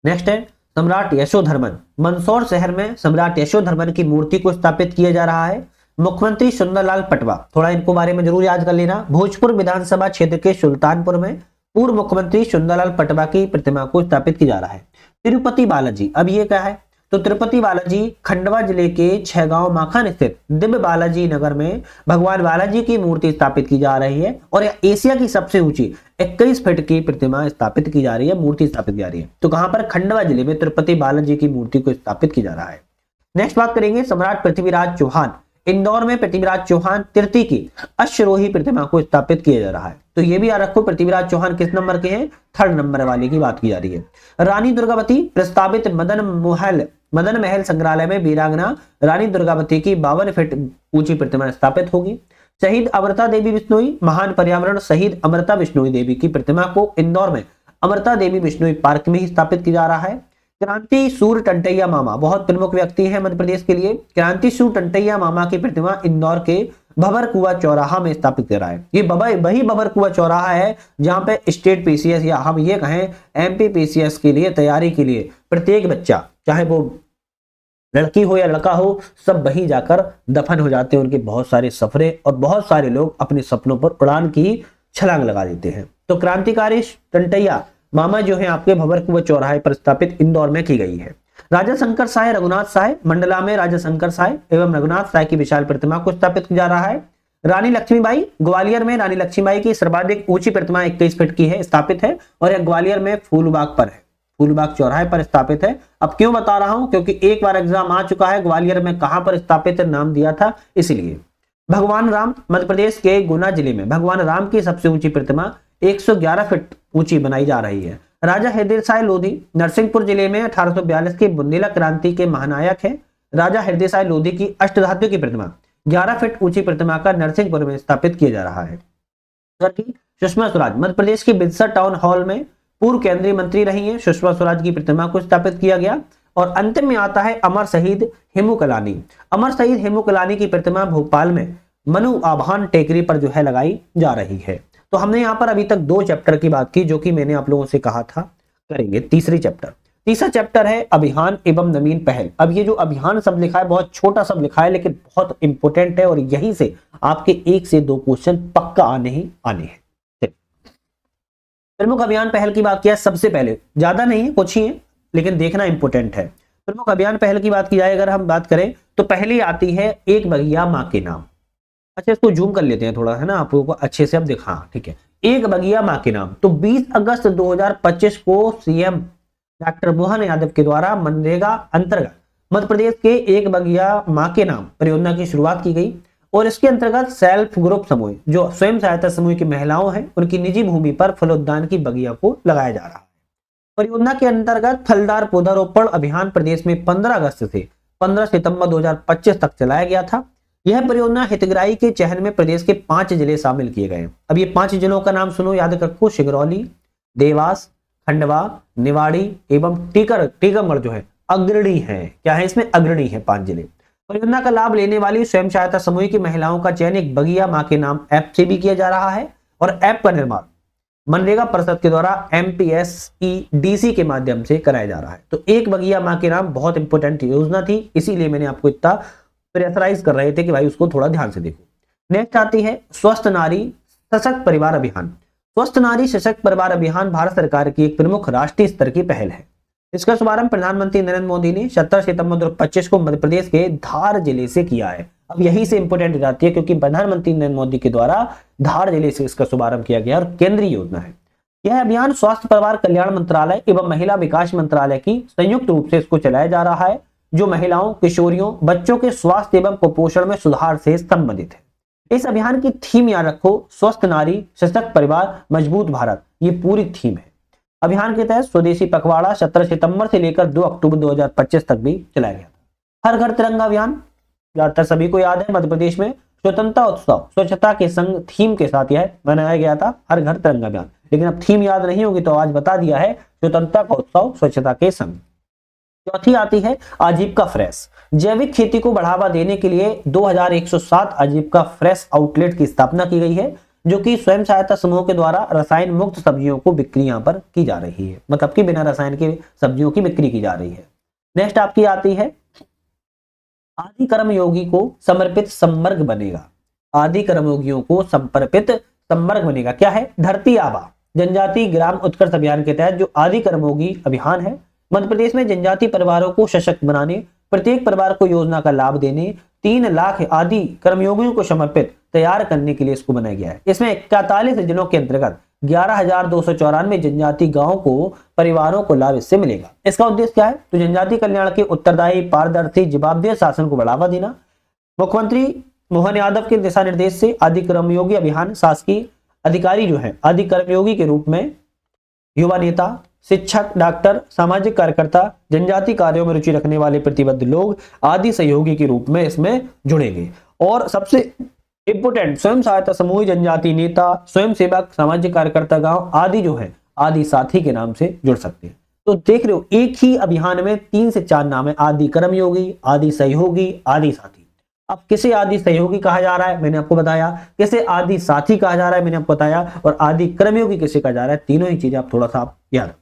नेक्स्ट है सम्राट यशोधर्मन, मंदसौर शहर में सम्राट यशोधर्मन की मूर्ति को स्थापित किया जा रहा है। मुख्यमंत्री सुंदरलाल पटवा, थोड़ा इनको बारे में जरूर याद कर लेना। भोजपुर विधानसभा क्षेत्र के सुल्तानपुर में पूर्व मुख्यमंत्री सुंदरलाल पटवा की प्रतिमा को स्थापित किया जा रहा है। तिरुपति बालाजी, अब ये क्या है, तो तिरुपति बालाजी खंडवा जिले के छैगांव माखन स्थित दिव्य बालाजी नगर में भगवान बालाजी की मूर्ति स्थापित की जा रही है, और एशिया की सबसे ऊंची 21 फीट की प्रतिमा स्थापित की जा रही है, मूर्ति स्थापित की जा रही है। तो कहां पर, खंडवा जिले में तिरुपति बालाजी की मूर्ति को स्थापित किया जा रहा है। नेक्स्ट बात करेंगे सम्राट पृथ्वीराज चौहान, इंदौर में पृथ्वीराज चौहान तृतीय की अश्वरोही प्रतिमा को स्थापित किया जा रहा है। तो ये भी याद रखो, पृथ्वीराज चौहान किस नंबर के हैं, 3rd नंबर वाले की बात की जा रही है। रानी दुर्गावती, प्रस्तावित मदन महल संग्रहालय में वीरांगना रानी दुर्गावती की 52 फीट ऊंची प्रतिमा स्थापित होगी। शहीद अमृता देवी बिश्नोई, महान पर्यावरण शहीद अमृता बिश्नोई देवी की प्रतिमा को इंदौर में अमृता देवी बिश्नोई पार्क में ही स्थापित किया जा रहा है। क्रांति सूर्य टंटैया मामा, बहुत प्रमुख व्यक्ति है मध्य प्रदेश के लिए। क्रांति सूर्य टंटैया मामा की प्रतिमा इंदौर के भवर कुआ चौराहा में स्थापित कर रहा है। ये वही भवर कुआ चौराहा है जहां पे स्टेट पीसीएस या हम ये कहें एमपी पीसीएस के लिए तैयारी के लिए प्रत्येक बच्चा, चाहे वो लड़की हो या लड़का हो, सब वहीं जाकर दफन हो जाते हैं। उनके बहुत सारे सफरे और बहुत सारे लोग अपने सपनों पर उड़ान की छलांग लगा देते हैं। तो क्रांतिकारी टंटैया मामा जो है आपके भंवरकुंवर चौराहे पर स्थापित इंदौर में की गई है। राजा शंकर साय, रघुनाथ साय, मंडला में राजा शंकर साय एवं रघुनाथ साय की विशाल प्रतिमा को स्थापित किया जा रहा है। रानी लक्ष्मीबाई, ग्वालियर में रानी लक्ष्मीबाई की सर्वाधिक ऊंची प्रतिमा 21 फीट की है, स्थापित है, और यह ग्वालियर में फूलबाग पर है, फूलबाग चौराहे पर स्थापित है। अब क्यों बता रहा हूं, क्योंकि एक बार एग्जाम आ चुका है, ग्वालियर में कहां पर स्थापित है, नाम दिया था इसलिए। भगवान राम, मध्य प्रदेश के गुना जिले में भगवान राम की सबसे ऊंची प्रतिमा 111 फीट ऊंची बनाई जा रही है। राजा हृदय साय लोधी, नरसिंहपुर जिले में 1842 की बुंदेला क्रांति के महानायक है। राजा हृदय साय लोधी की अष्टधातु की प्रतिमा 11 फीट ऊंची प्रतिमा का नरसिंहपुर में स्थापित किया जा रहा है। सुषमा स्वराज, मध्य प्रदेश के बिदसर टाउन हॉल में पूर्व केंद्रीय मंत्री रही है। सुषमा स्वराज की प्रतिमा को स्थापित किया गया। और अंतिम में आता है अमर शहीद हेमू कलानी। अमर शहीद हेमू कलानी की प्रतिमा भोपाल में मनु आभान टेकरी पर जो है लगाई जा रही है। तो हमने यहाँ पर अभी तक 2 चैप्टर की बात की, जो कि मैंने आप लोगों से कहा था करेंगे। तीसरा चैप्टर है अभियान एवं नवीन पहल। अब ये जो अभियान शब्द लिखा है बहुत छोटा शब्द लिखा है, लेकिन बहुत इंपॉर्टेंट है, और यहीं से आपके 1 से 2 क्वेश्चन पक्का आने ही आने हैं। प्रमुख अभियान पहल की बात किया सबसे पहले, ज्यादा नहीं है, कुछ ही है, लेकिन देखना इंपॉर्टेंट है। प्रमुख अभियान पहल की बात की जाए, अगर हम बात करें तो पहली आती है एक बगिया माँ के नाम। अच्छा, इसको जूम कर लेते हैं थोड़ा, है ना, आप लोगों को अच्छे से अब दिखा, ठीक है। एक बगिया माँ के नाम, तो 20 अगस्त 2025 को सीएम डॉक्टर मोहन यादव के द्वारा मनरेगा अंतर्गत मध्य प्रदेश के एक बगिया माँ के नाम परियोजना की शुरुआत की गई। और इसके अंतर्गत सेल्फ ग्रुप समूह, जो स्वयं सहायता समूह की महिलाओं हैं, उनकी निजी भूमि पर फलोद्यान की बगिया को लगाया जा रहा है। परियोजना के अंतर्गत फलदार पौधारोपण अभियान प्रदेश में 15 अगस्त से 15 सितंबर 2025 तक चलाया गया था। यह परियोजना हितग्राही के चयन में प्रदेश के 5 जिले शामिल किए गए। अब ये 5 जिलों का नाम सुनो, याद रखो, सिगरौली, देवास, खंडवा, निवाड़ी एवं टीकमगढ़ जो है अग्रणी है। क्या है इसमें? अग्रणी है 5 जिले। परियोजना का लाभ लेने वाली स्वयं सहायता समूह की महिलाओं का चयन एक बगिया माँ के नाम ऐप से भी किया जा रहा है, और ऐप का निर्माण मनरेगा परिषद के द्वारा MPSEDC के माध्यम से कराया जा रहा है। तो एक बगिया माँ के नाम बहुत इंपॉर्टेंट योजना थी, इसीलिए मैंने आपको इतना प्रेशराइज कर रहे थे कि भाई उसको थोड़ा ध्यान से देखो। नेक्स्ट आती है स्वस्थ नारी सशक्त परिवार अभियान। स्वस्थ नारी सशक्त परिवार अभियान भारत सरकार की एक प्रमुख राष्ट्रीय स्तर की पहल है। इसका शुभारंभ प्रधानमंत्री नरेंद्र मोदी ने 17 सितंबर 2025 को मध्य प्रदेश के धार जिले से किया है। अब यही से इंपोर्टेंट हो जाती है, क्योंकि प्रधानमंत्री नरेंद्र मोदी के द्वारा धार जिले से इसका शुभारंभ किया गया और केंद्रीय योजना है। यह अभियान स्वास्थ्य परिवार कल्याण मंत्रालय एवं महिला विकास मंत्रालय की संयुक्त रूप से इसको चलाया जा रहा है, जो महिलाओं, किशोरियों, बच्चों के स्वास्थ्य एवं कुपोषण में सुधार से संबंधित है। इस अभियान की थीम याद रखो, स्वस्थ नारी सशक्त परिवार मजबूत भारत, ये पूरी थीम है। अभियान के तहत स्वदेशी पखवाड़ा 17 सितंबर से लेकर 2 अक्टूबर 2025 तक भी चलाया गया था। हर घर तिरंगा अभियान ज्यादातर सभी को याद है, मध्य प्रदेश में स्वतंत्रता उत्सव स्वच्छता के संग थीम के साथ यह मनाया गया था, हर घर तिरंगा अभियान। लेकिन अब थीम याद नहीं होगी तो आज बता दिया है, स्वतंत्रता का उत्सव स्वच्छता के संग। चौथी आती है आजीविका फ्रेश। जैविक खेती को बढ़ावा देने के लिए 2107 आजीविका फ्रेश आउटलेट की स्थापना की गई है, जो कि स्वयं सहायता समूह के द्वारा रसायन मुक्त सब्जियों को बिक्री यहाँ पर की जा रही है, मतलब कि बिना रसायन के सब्जियों की बिक्री की जा रही है। नेक्स्ट आपकी आती है आदि कर्मयोगी को समर्पित संवर्ग बनेगा। आदि कर्मयोगियों को समर्पित संवर्ग बनेगा। क्या है? धरती आबा जनजाति ग्राम उत्कर्ष अभियान के तहत जो आदि कर्मयोगी अभियान है, मध्य प्रदेश में जनजाति परिवारों को सशक्त बनाने, प्रत्येक परिवार को योजना का लाभ देने, 3 लाख आदि कर्मयोगियों को समर्पित तैयार करने के लिए इसको बनाया गया है। इसमें 41 जिलों के अंतर्गत 11,294 जनजाति गांवों को परिवारों को लाभ इससे मिलेगा। इसका उद्देश्य क्या है? तो जनजाति कल्याण के उत्तरदायी, पारदर्शी, जवाबदेह शासन को बढ़ावा देना। मुख्यमंत्री मोहन यादव के दिशा निर्देश से आदि कर्मयोगी अभियान शासकीय अधिकारी जो है आदि कर्मयोगी के रूप में युवा नेता, शिक्षक, डॉक्टर, सामाजिक कार्यकर्ता, जनजाति कार्यों में रुचि रखने वाले प्रतिबद्ध लोग आदि सहयोगी के रूप में इसमें जुड़ेंगे। और सबसे इंपोर्टेंट स्वयं सहायता समूह, जनजाति नेता, स्वयं सेवक, सामाजिक कार्यकर्ता, गांव आदि जो है आदि साथी के नाम से जुड़ सकते हैं। तो देख रहे हो एक ही अभियान में 3 से 4 नाम है, आदि कर्मयोगी, आदि सहयोगी, आदि साथी। अब किसे आदि सहयोगी कहा जा रहा है मैंने आपको बताया, किसे आदि साथी कहा जा रहा है मैंने आपको बताया, और आदि कर्मयोगी किसे कहा जा रहा है, तीनों ही चीजें आप थोड़ा सा याद रखो।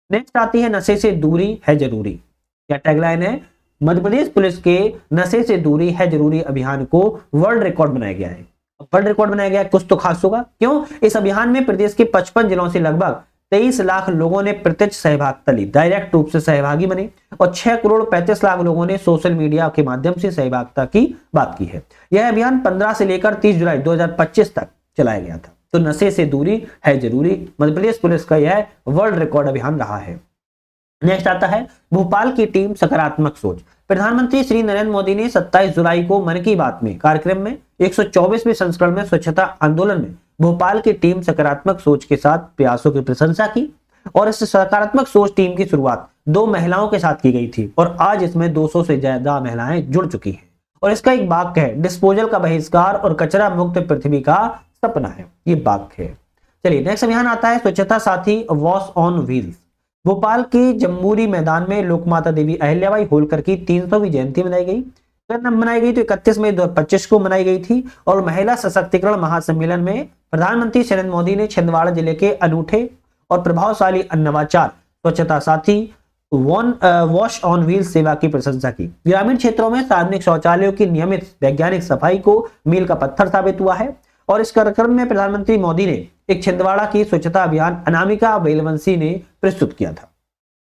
नेक्स्ट आती है नशे से दूरी है जरूरी। क्या टैगलाइन है? मध्य प्रदेश पुलिस के नशे से दूरी है जरूरी अभियान को वर्ल्ड रिकॉर्ड बनाया गया है। वर्ल्ड रिकॉर्ड बनाया गया है, कुछ तो खास होगा। क्यों? इस अभियान में प्रदेश के 55 जिलों से लगभग 23 लाख लोगों ने प्रत्यक्ष सहभागिता ली, डायरेक्ट रूप से सहभागी बने, और 6 करोड़ 35 लाख लोगों ने सोशल मीडिया के माध्यम से सहभागिता की बात की है। यह अभियान 15 से लेकर 30 जुलाई 2025 तक चलाया गया था। तो नशे से दूरी है जरूरी, मध्य प्रदेश पुलिस का यह वर्ल्ड रिकॉर्ड अभियान रहा है। नेक्स्ट आता है भोपाल की टीम सकारात्मक सोच। प्रधानमंत्री श्री नरेंद्र मोदी ने 27 जुलाई को मन की बात में कार्यक्रम में 124वें संस्करण में स्वच्छता आंदोलन में भोपाल की टीम सकारात्मक सोच के साथ प्रयासों की प्रशंसा की, और इस सकारात्मक सोच टीम की शुरुआत 2 महिलाओं के साथ की गई थी, और आज इसमें 200 से ज्यादा महिलाएं जुड़ चुकी हैं। और इसका एक वाक्य है, डिस्पोजल का बहिष्कार और कचरा मुक्त पृथ्वी का सपना है, ये वाक्य है। चलिए नेक्स्ट अभियान आता है स्वच्छता साथी वॉश ऑन व्हील्स। भोपाल के जम्बूरी मैदान में लोकमाता देवी अहिल्याबाई होलकर की 300वीं जयंती मनाई गई। मनाई गई तो 31 मई 2025 को मनाई गई थी। और महिला सशक्तिकरण महासम्मेलन में प्रधानमंत्री नरेंद्र मोदी ने छिंदवाड़ा जिले के अनूठे और प्रभावशाली नवाचार स्वच्छता साथी वॉश ऑन व्हील सेवा की प्रशंसा की। ग्रामीण क्षेत्रों में सार्वजनिक शौचालयों की नियमित वैज्ञानिक सफाई को मील का पत्थर साबित हुआ है। और इस कार्यक्रम में प्रधानमंत्री मोदी ने एक छिंदवाड़ा की स्वच्छता अभियान अनामिका बेलवंशी ने प्रस्तुत किया था।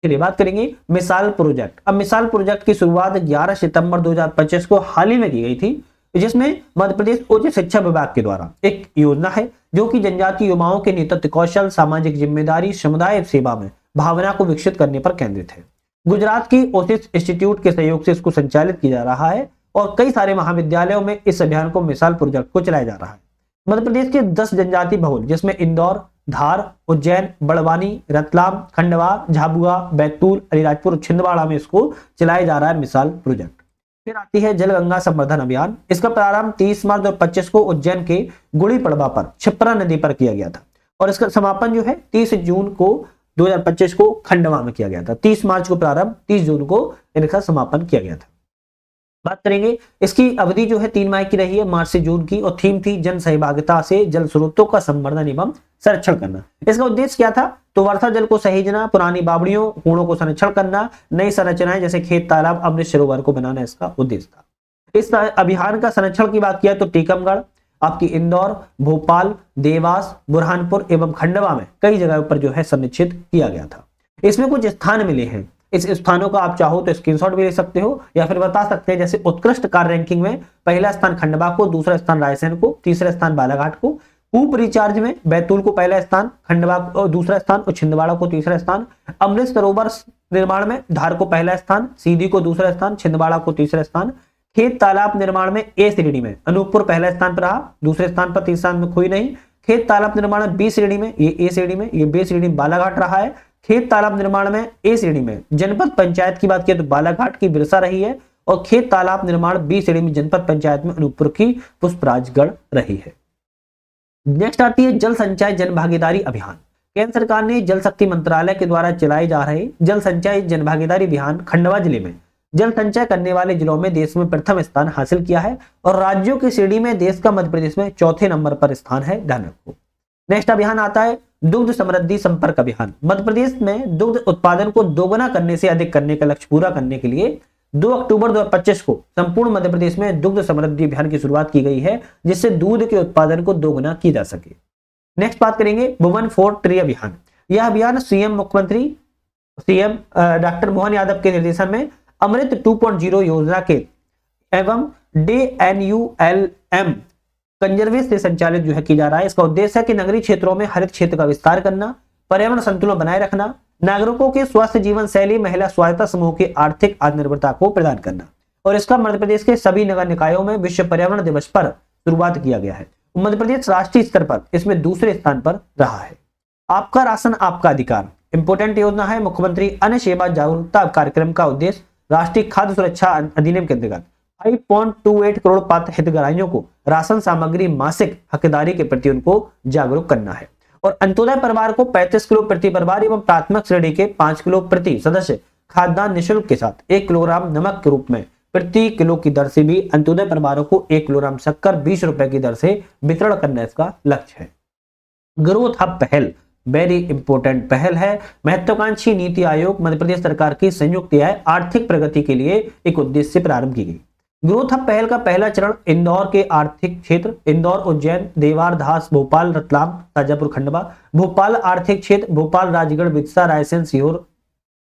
चलिए बात करेंगे मिसाल प्रोजेक्ट। अब मिसाल प्रोजेक्ट की शुरुआत 11 सितंबर 2025 को हाल ही में की गई थी, जिसमें मध्य प्रदेश उच्च शिक्षा विभाग के द्वारा एक योजना है जो कि जनजातीय युवाओं के नेतृत्व कौशल, सामाजिक जिम्मेदारी, समुदाय सेवा में भावना को विकसित करने पर केंद्रित है। गुजरात की ओसिस इंस्टीट्यूट के सहयोग से इसको संचालित किया जा रहा है, और कई सारे महाविद्यालयों में इस अभियान को मिसाल प्रोजेक्ट को चलाया जा रहा है। मध्य प्रदेश के 10 जनजाति बहुल जिसमें इंदौर, धार, उज्जैन, बड़वानी, रतलाम, खंडवा, झाबुआ, बैतूल, अलीराजपुर, छिंदवाड़ा में इसको चलाया जा रहा है मिसाल प्रोजेक्ट। फिर आती है जल गंगा संवर्धन अभियान। इसका प्रारंभ 30 मार्च 2025 को उज्जैन के गुड़ी पड़वा पर छिप्रा नदी पर किया गया था, और इसका समापन जो है 30 जून को 2025 को खंडवा में किया गया था। 30 मार्च को प्रारंभ, 30 जून को इनका समापन किया गया था। बात करेंगे इसकी अवधि जो है 3 माह की रही है, मार्च से जून की, और थीम थी जन सहभागिता से जल स्रोतों का संवर्धन एवं संरक्षण करना। इसका उद्देश्य क्या था? तो वर्षा जल को सहेजना, पुरानी बावड़ियों कूड़ों को संरक्षण करना, नई संरचनाएं जैसे खेत, तालाब, अमृत सरोवर को बनाना इसका उद्देश्य था। इस अभियान का संरक्षण की बात किया तो टीकमगढ़, आपकी इंदौर, भोपाल, देवास, बुरहानपुर एवं खंडवा में कई जगहों पर जो है संरक्षित किया गया था। इसमें कुछ स्थान मिले हैं, इस स्थानों का आप चाहो तो स्क्रीनशॉट भी ले सकते हो, या फिर बता सकते हैं। जैसे उत्कृष्ट कार्य रैंकिंग में पहला स्थान खंडवा को, दूसरा स्थान रायसेन को, तीसरा स्थान बालाघाट को। कूप रिचार्ज में बैतूल को पहला स्थान, खंडवा को दूसरा स्थान और छिंदवाड़ा को तीसरा स्थान। अमृत सरोवर निर्माण में धार को पहला स्थान, सीधी को दूसरा स्थान, छिंदवाड़ा को तीसरा स्थान। खेत तालाब निर्माण में ए श्रेणी में अनूपपुर पहला स्थान पर रहा, दूसरे स्थान पर, तीसरे स्थान में कोई नहीं। खेत तालाब निर्माण बी श्रेणी में, ये ए श्रेणी में, ये बी श्रेणी बालाघाट रहा है। खेत तालाब निर्माण में ए श्रेणी में जनपद पंचायत की बात किया तो बालाघाट की बिरसा रही है, और खेत तालाब निर्माण बी श्रेणी में जनपद पंचायत में अनूपपुर की पुष्पराजगढ़ रही है। नेक्स्ट आती है जल संचय जन भागीदारी अभियान। केंद्र सरकार ने जल शक्ति मंत्रालय के द्वारा चलाए जा रहे जल संचय जन भागीदारी अभियान खंडवा जिले में जल संचय करने वाले जिलों में देश में प्रथम स्थान हासिल किया है, और राज्यों की श्रेणी में देश का मध्य प्रदेश में चौथे नंबर पर स्थान है। ध्यान रखो। नेक्स्ट अभियान आता है दुग्ध समृद्धि संपर्क अभियान। मध्य प्रदेश में दुग्ध उत्पादन को दोगुना करने से अधिक करने का लक्ष्य पूरा करने के लिए 2 अक्टूबर 2025 को संपूर्ण मध्य प्रदेश में दुग्ध समृद्धि अभियान की शुरुआत की गई है, जिससे दूध के उत्पादन को दोगुना किया जा सके। नेक्स्ट बात करेंगे वुमेन फॉर ट्री अभियान। यह अभियान सीएम डॉक्टर मोहन यादव के निर्देशन में अमृत 2.0 योजना के एवं DNULM कंजर्वेश से संचालित जो है की जा रहा है। इसका उद्देश्य है कि नगरीय क्षेत्रों में हरित क्षेत्र का विस्तार करना, पर्यावरण संतुलन बनाए रखना, नागरिकों के स्वस्थ जीवन शैली, महिला स्वायत्ता समूह की आर्थिक आत्मनिर्भरता को प्रदान करना। और इसका मध्य प्रदेश के सभी नगर निकायों में विश्व पर्यावरण दिवस पर शुरुआत किया गया है। मध्य प्रदेश राष्ट्रीय स्तर पर इसमें दूसरे स्थान पर रहा है। आपका राशन आपका अधिकार इंपोर्टेंट योजना है। मुख्यमंत्री अन्न सेवा जागरूकता कार्यक्रम का उद्देश्य राष्ट्रीय खाद्य सुरक्षा अधिनियम के अंतर्गत 5.28 करोड़ पात्र हितग्राहियों को राशन सामग्री मासिक हकदारी के प्रति उनको जागरूक करना है। और अंत्योदय परिवार को 35 किलो प्रति परिवार एवं प्राथमिक श्रेणी के 5 किलो प्रति सदस्य खाद्यान्न निःशुल्क के साथ 1 किलोग्राम नमक के रूप में प्रति किलो की दर से भी अंत्योदय परिवारों को 1 किलोग्राम शक्कर 20 रुपए की दर से वितरण करना इसका लक्ष्य है। ग्रोथ हब पहल वेरी इंपॉर्टेंट पहल है। महत्वाकांक्षी नीति आयोग मध्य प्रदेश सरकार की संयुक्त आर्थिक प्रगति के लिए एक उद्देश्य से प्रारंभ की गई। ग्रोथ हब पहल का पहला चरण इंदौर के आर्थिक क्षेत्र, इंदौर, उज्जैन, देवार, धास, भोपाल, रतलाम, शाजापुर, खंडवा, भोपाल आर्थिक क्षेत्र, भोपाल, राजगढ़, विदिशा, रायसेन, सीहोर,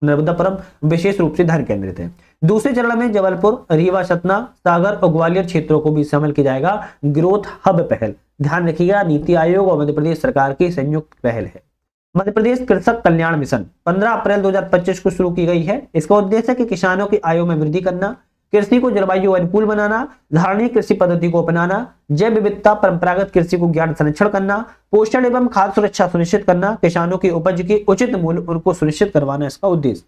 नर्मदापुरम विशेष रूप से ध्यान केंद्रित है। दूसरे चरण में जबलपुर, रीवा, सतना, सागर और ग्वालियर क्षेत्रों को भी शामिल किया जाएगा। ग्रोथ हब पहल, ध्यान रखिएगा, नीति आयोग और मध्य प्रदेश सरकार की संयुक्त पहल है। मध्य प्रदेश कृषक कल्याण मिशन 15 अप्रैल 2025 को शुरू की गई है। इसका उद्देश्य है कि किसानों की आय में वृद्धि करना, कृषि को जलवायु अनुकूल बनाना, धारणीय कृषि पद्धति को अपनाना, जैव विविधता, परंपरागत कृषि को ज्ञान संरक्षण करना, पोषण एवं खाद्य सुरक्षा सुनिश्चित करना, किसानों की उपज के उचित मूल्य उनको सुनिश्चित करवाना इसका उद्देश्य।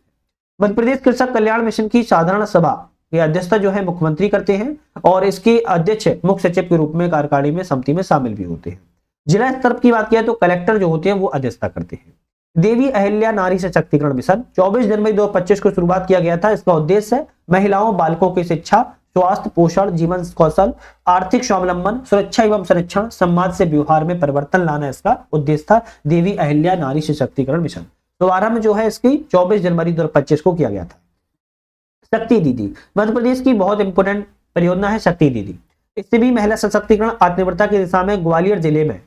मध्य प्रदेश कृषक कल्याण मिशन की साधारण सभा की अध्यक्षता जो है मुख्यमंत्री करते हैं और इसके अध्यक्ष मुख्य सचिव के रूप में कार्यकारिणी में समिति में शामिल भी होते हैं। जिला स्तर की बात किया तो कलेक्टर जो होते हैं वो अध्यक्षता करते हैं। देवी अहिल्या नारी सशक्तिकरण मिशन 24 जनवरी 2025 को शुरुआत किया गया था। इसका उद्देश्य है महिलाओं, बालकों की शिक्षा, स्वास्थ्य, पोषण, जीवन कौशल, आर्थिक स्वावलंबन, सुरक्षा एवं संरक्षण, समाज से व्यवहार में परिवर्तन लाना इसका उद्देश्य था। देवी अहिल्या नारी सशक्तिकरण मिशन तो आरंभ जो है इसकी 24 जनवरी 2025 को किया गया था। शक्ति दीदी मध्य प्रदेश की बहुत इंपोर्टेंट परियोजना है शक्ति दीदी। इससे भी महिला सशक्तिकरण आत्मनिर्भरता की दिशा में ग्वालियर जिले में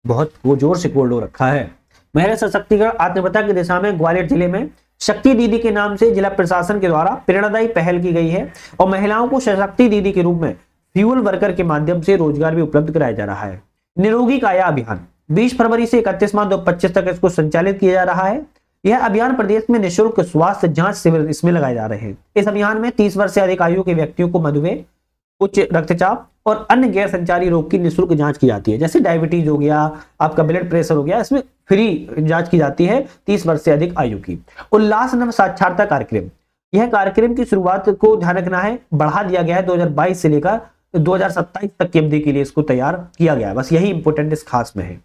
बहुत जोर से कोल्ड हो रखा है। महिला सशक्तिकरण आत्मनिर्भरता की दिशा में ग्वालियर जिले में शक्ति दीदी के नाम से जिला प्रशासन के द्वारा प्रेरणादायी पहल की गई है और महिलाओं को सशक्ति दीदी के रूप में फ्यूल वर्कर के माध्यम से रोजगार भी उपलब्ध कराया जा रहा है। निरोगी काया अभियान 20 फरवरी से 31 मार्च 2025 तक इसको संचालित किया जा रहा है। यह अभियान प्रदेश में निःशुल्क स्वास्थ्य जांच शिविर इसमें लगाए जा रहे हैं। इस अभियान में 30 वर्ष से अधिक आयु के व्यक्तियों को मधुमेह, उच्च रक्तचाप और अन्य गैर संचारी रोग की निःशुल्क जांच की जाती है। जैसे डायबिटीज हो गया, आपका ब्लड प्रेशर हो गया, इसमें फ्री जांच की जाती है 30 वर्ष से अधिक आयु की। उल्लास नव साक्षरता कार्यक्रम, यह कार्यक्रम की शुरुआत को ध्यान रखना है बढ़ा दिया गया है 2022 से लेकर 2027 तक की अवधि के लिए इसको तैयार किया गया है। बस यही इंपोर्टेंट इस खास में है।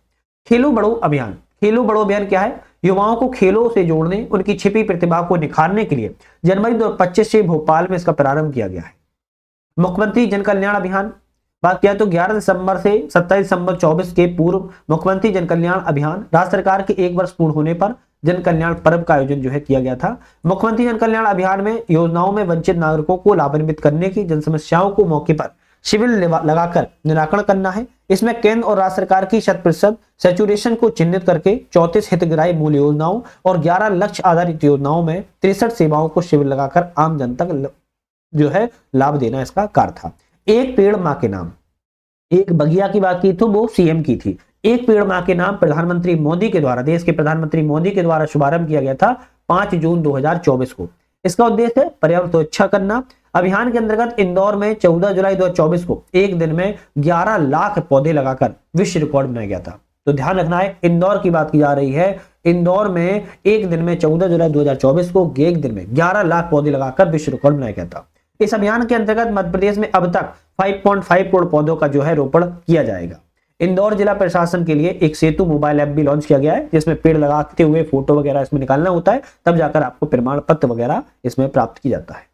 खेलो बढ़ो अभियान, खेलो बढ़ो अभियान क्या है? युवाओं को खेलों से जोड़ने, उनकी छिपी प्रतिभा को निखारने के लिए जनवरी 2025 से भोपाल में इसका प्रारंभ किया गया है। मुख्यमंत्री जन कल्याण अभियान बात किया तो 11 दिसंबर से 27 दिसंबर 24 के पूर्व मुख्यमंत्री जन कल्याण अभियान राज्य सरकार के 1 वर्ष पूर्ण होने पर जन कल्याण पर्व का आयोजन जो है किया गया था। मुख्यमंत्री जन कल्याण अभियान में योजनाओं में वंचित नागरिकों को लाभान्वित करने की, जन समस्याओं को मौके पर शिविर लगाकर निराकरण करना है। इसमें केंद्र और राज्य सरकार की 100% सैचुरेशन को चिन्हित करके 34 हितग्राही मूल योजनाओं और 11 लक्ष्य आधारित योजनाओं में 63 सेवाओं को शिविर लगाकर आम जनता को जो है लाभ देना इसका कार्य था। एक पेड़ मां के नाम, एक बगिया की बात की तो वो सीएम की थी। एक पेड़ मां के नाम प्रधानमंत्री मोदी के द्वारा, देश के प्रधानमंत्री मोदी के द्वारा शुभारंभ किया गया था 5 जून 2024 को। इसका उद्देश्य है पर्यावरण को अच्छा करना। अभियान के अंतर्गत इंदौर में 14 जुलाई 2024 को एक दिन में 11 लाख पौधे लगाकर विश्व रिकॉर्ड बनाया गया था। तो ध्यान रखना है, इंदौर की बात की जा रही है। इंदौर में एक दिन में 14 जुलाई 2024 को एक दिन में 11 लाख पौधे लगाकर विश्व रिकॉर्ड बनाया गया था। इस अभियान के अंतर्गत मध्य प्रदेश में अब तक 5.5 करोड़ पौधों का जो है रोपण किया जाएगा। इंदौर जिला प्रशासन के लिए एक सेतु मोबाइल ऐप भी लॉन्च किया गया है, जिसमें पेड़ लगाते हुए फोटो वगैरह इसमें निकालना होता है, तब जाकर आपको प्रमाण पत्र वगैरह इसमें प्राप्त की जाता है।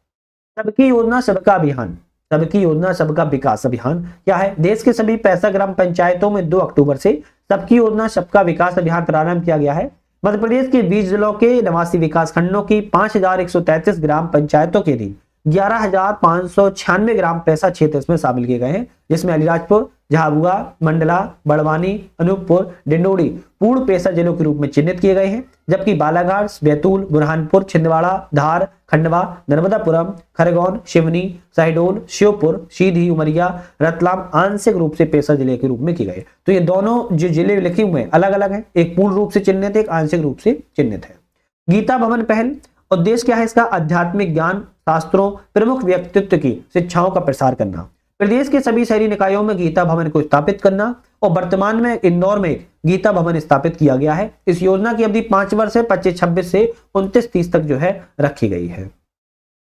सबकी योजना सबका अभियान, सबकी योजना सबका विकास अभियान क्या है? देश के सभी 65 ग्राम पंचायतों में 2 अक्टूबर से सबकी योजना सबका विकास अभियान प्रारंभ किया गया है। मध्य प्रदेश के 20 जिलों के 89 विकास खंडों की 5133 ग्राम पंचायतों के दिन 11,596 ग्राम पैसा क्षेत्र इसमें शामिल किए गए हैं, जिसमें अलीराजपुर, झाबुआ, मंडला, बड़वानी, अनूपपुर, डिंडोरी पूर्ण पेशा जिलों के रूप में चिन्हित किए गए हैं, जबकि बालाघाट, बैतूल, बुरहानपुर, छिंदवाड़ा, धार, खंडवा, नर्मदापुरम, खरगोन, सिवनी, शहडोल, श्योपुर, सीधी, उमरिया, रतलाम आंशिक रूप से पेशा जिले के रूप में किए गए। तो ये दोनों जो जिले लिखे हुए हैं अलग अलग हैं, एक पूर्ण रूप से चिन्हित है, एक आंशिक रूप से चिन्हित है। गीता भवन पहल, उद्देश्य क्या है इसका? आध्यात्मिक ज्ञान, शास्त्रों, प्रमुख व्यक्तित्व की शिक्षाओं का प्रसार करना। प्रदेश के सभी शहरी निकायों में गीता भवन को स्थापित करना और वर्तमान में इंदौर में गीता भवन स्थापित किया गया है। इस योजना की अवधि 5 वर्ष है, 25-26 से 29-30 तक जो है रखी गई है।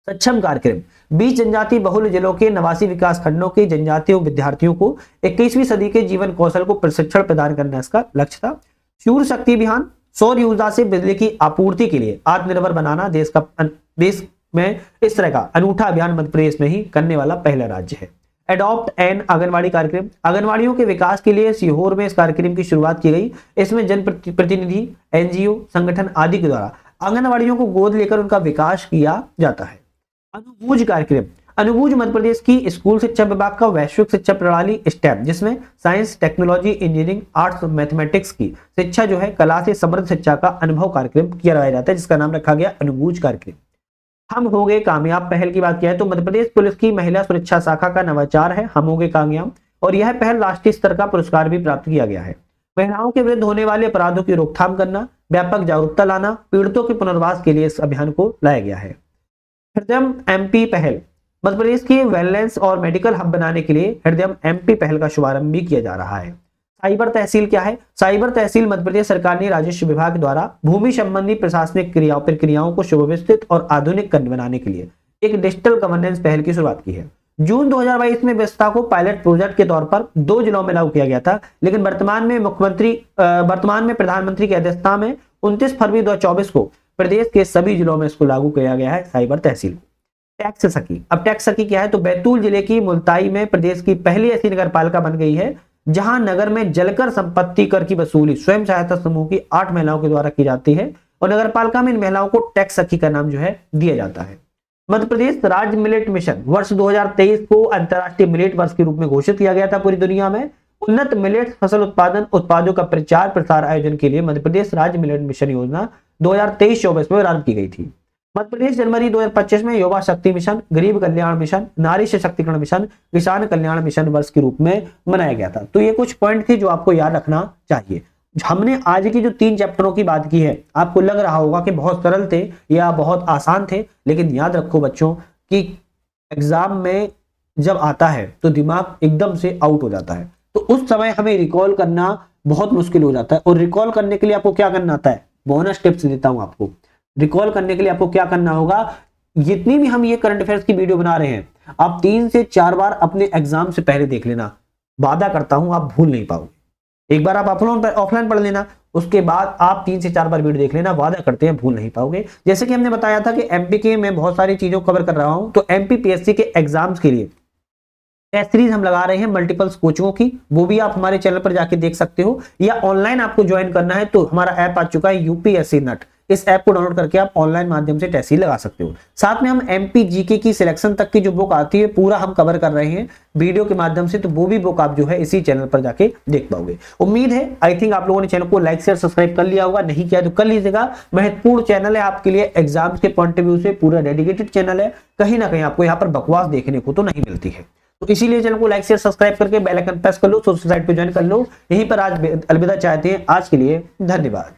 सक्षम कार्यक्रम 20 जनजाति बहुल जिलों के 89 विकास खंडों के जनजातीय विद्यार्थियों को 21वीं सदी के जीवन कौशल को प्रशिक्षण प्रदान करना इसका लक्ष्य था। सूर्य शक्ति अभियान, सौर ऊर्जा से बिजली की आपूर्ति के लिए आत्मनिर्भर बनाना देश में इस तरह का अनूठा अभियान मध्य प्रदेश में ही करने वाला पहला राज्य है। एडॉप्ट एन आंगनवाड़ी कार्यक्रम, आंगनवाड़ियों के विकास के लिए सीहोर में इस कार्यक्रम की शुरुआत की गई। इसमें जनप्रतिनिधि, एनजीओ, संगठन आदि के द्वारा आंगनवाड़ियों को गोद लेकर उनका विकास किया जाता है। अनुबूझ कार्यक्रम, अनुबूझ मध्य प्रदेश की स्कूल शिक्षा विभाग का वैश्विक शिक्षा प्रणाली स्टेप, जिसमें science, technology, engineering, arts, mathematics की शिक्षा जो है कला से समृद्ध शिक्षा का अनुभव कार्यक्रम किया जाता है, जिसका नाम रखा गया अनुबूझ कार्यक्रम। हम हो गए कामयाब पहल की बात किया है तो मध्य प्रदेश पुलिस की महिला सुरक्षा शाखा का नवाचार है हम हो गए कामयाब, और यह पहल राष्ट्रीय स्तर का पुरस्कार भी प्राप्त किया गया है। महिलाओं के विरुद्ध होने वाले अपराधों की रोकथाम करना, व्यापक जागरूकता लाना, पीड़ितों के पुनर्वास के लिए इस अभियान को लाया गया है। हृदयम एमपी पहल, मध्य प्रदेश की वेलनेस और मेडिकल हब बनाने के लिए हृदयम एमपी पहल का शुभारंभ भी किया जा रहा है। साइबर तहसील क्या है? साइबर तहसील मध्य प्रदेश सरकार ने राजस्व विभाग द्वारा भूमि संबंधी प्रशासनिक प्रक्रियाओं को सुव्यवस्थित और आधुनिक बनाने के लिए एक डिजिटल गवर्नेंस पहल की शुरुआत की है। जून 2022 में व्यवस्था को पायलट प्रोजेक्ट के तौर पर 2 जिलों में लागू किया गया था, लेकिन वर्तमान में प्रधानमंत्री की अध्यक्षता में 29 फरवरी 2024 को प्रदेश के सभी जिलों में इसको लागू किया गया है साइबर तहसील। टैक्स सखी, अब टैक्स सखी क्या है तो बैतूल जिले की मुल्ताई में प्रदेश की पहली ऐसी नगर पालिका बन गई है जहां नगर में जलकर संपत्ति कर की वसूली स्वयं सहायता समूह की 8 महिलाओं के द्वारा की जाती है, और नगर पालिका में इन महिलाओं को टैक्स सखी का नाम जो है दिया जाता है। मध्य प्रदेश राज्य मिलेट मिशन वर्ष 2023 को अंतर्राष्ट्रीय मिलेट वर्ष के रूप में घोषित किया गया था। पूरी दुनिया में उन्नत मिलेट फसल उत्पादों का प्रचार प्रसार आयोजन के लिए मध्य प्रदेश राज्य मिलेट मिशन योजना 2023-24 में आरंभ की गई थी। मध्य प्रदेश जनवरी 2025 में युवा शक्ति मिशन, गरीब कल्याण मिशन, नारी सशक्तिकरण मिशन, किसान कल्याण मिशन वर्ष के रूप में मनाया गया था। तो ये कुछ पॉइंट थे जो आपको याद रखना चाहिए। हमने आज की जो 3 चैप्टरों की बात की है, आपको लग रहा होगा कि बहुत सरल थे या बहुत आसान थे, लेकिन याद रखो बच्चों कि एग्जाम में जब आता है तो दिमाग एकदम से आउट हो जाता है, तो उस समय हमें रिकॉल करना बहुत मुश्किल हो जाता है। और रिकॉल करने के लिए आपको क्या करना आता है, बोनस टिप्स देता हूं आपको। रिकॉल करने के लिए आपको क्या करना होगा, जितनी भी हम ये करंट अफेयर्स की वीडियो बना रहे हैं आप 3 से 4 बार अपने एग्जाम से पहले देख लेना। वादा करता हूं आप भूल नहीं पाओगे। एक बार आप ऑफलाइन पढ़ लेना, उसके बाद आप 3 से 4 बार वीडियो देख लेना, वादा करते हैं भूल नहीं पाओगे। जैसे कि हमने बताया था कि एमपी के मैं बहुत सारी चीजों को कवर कर रहा हूं, तो एमपीपीएससी के एग्जाम्स के लिए टेस्ट सीरीज हम लगा रहे हैं मल्टीपल्स कोचिंगों की, वो भी आप हमारे चैनल पर जाके देख सकते हो, या ऑनलाइन आपको ज्वाइन करना है तो हमारा ऐप आ चुका है यूपीएससी नट। इस ऐप को डाउनलोड करके आप ऑनलाइन माध्यम से टेस्ट लगा सकते हो। साथ में हम एमपी जीके की सिलेक्शन तक की जो बुक आती है पूरा हम कवर कर रहे हैं वीडियो के माध्यम से, तो वो भी बुक आप जो है इसी चैनल पर जाके देख पाओगे। उम्मीद है आई थिंक आप लोगों ने चैनल को लाइक शेयर सब्सक्राइब कर लिया होगा, नहीं किया तो कर लीजिएगा। महत्वपूर्ण चैनल है आपके लिए, एग्जाम्स के पॉइंट ऑफ व्यू से पूरा डेडिकेटेड चैनल है। कहीं ना कहीं आपको यहाँ पर बकवास देखने को तो नहीं मिलती है, तो इसीलिए चैनल को लाइक शेयर सब्सक्राइब करके बेल आइकन प्रेस कर लो, सोशल साइट पे ज्वाइन कर लो। यहीं पर आज अलविदा चाहते हैं। आज के लिए धन्यवाद।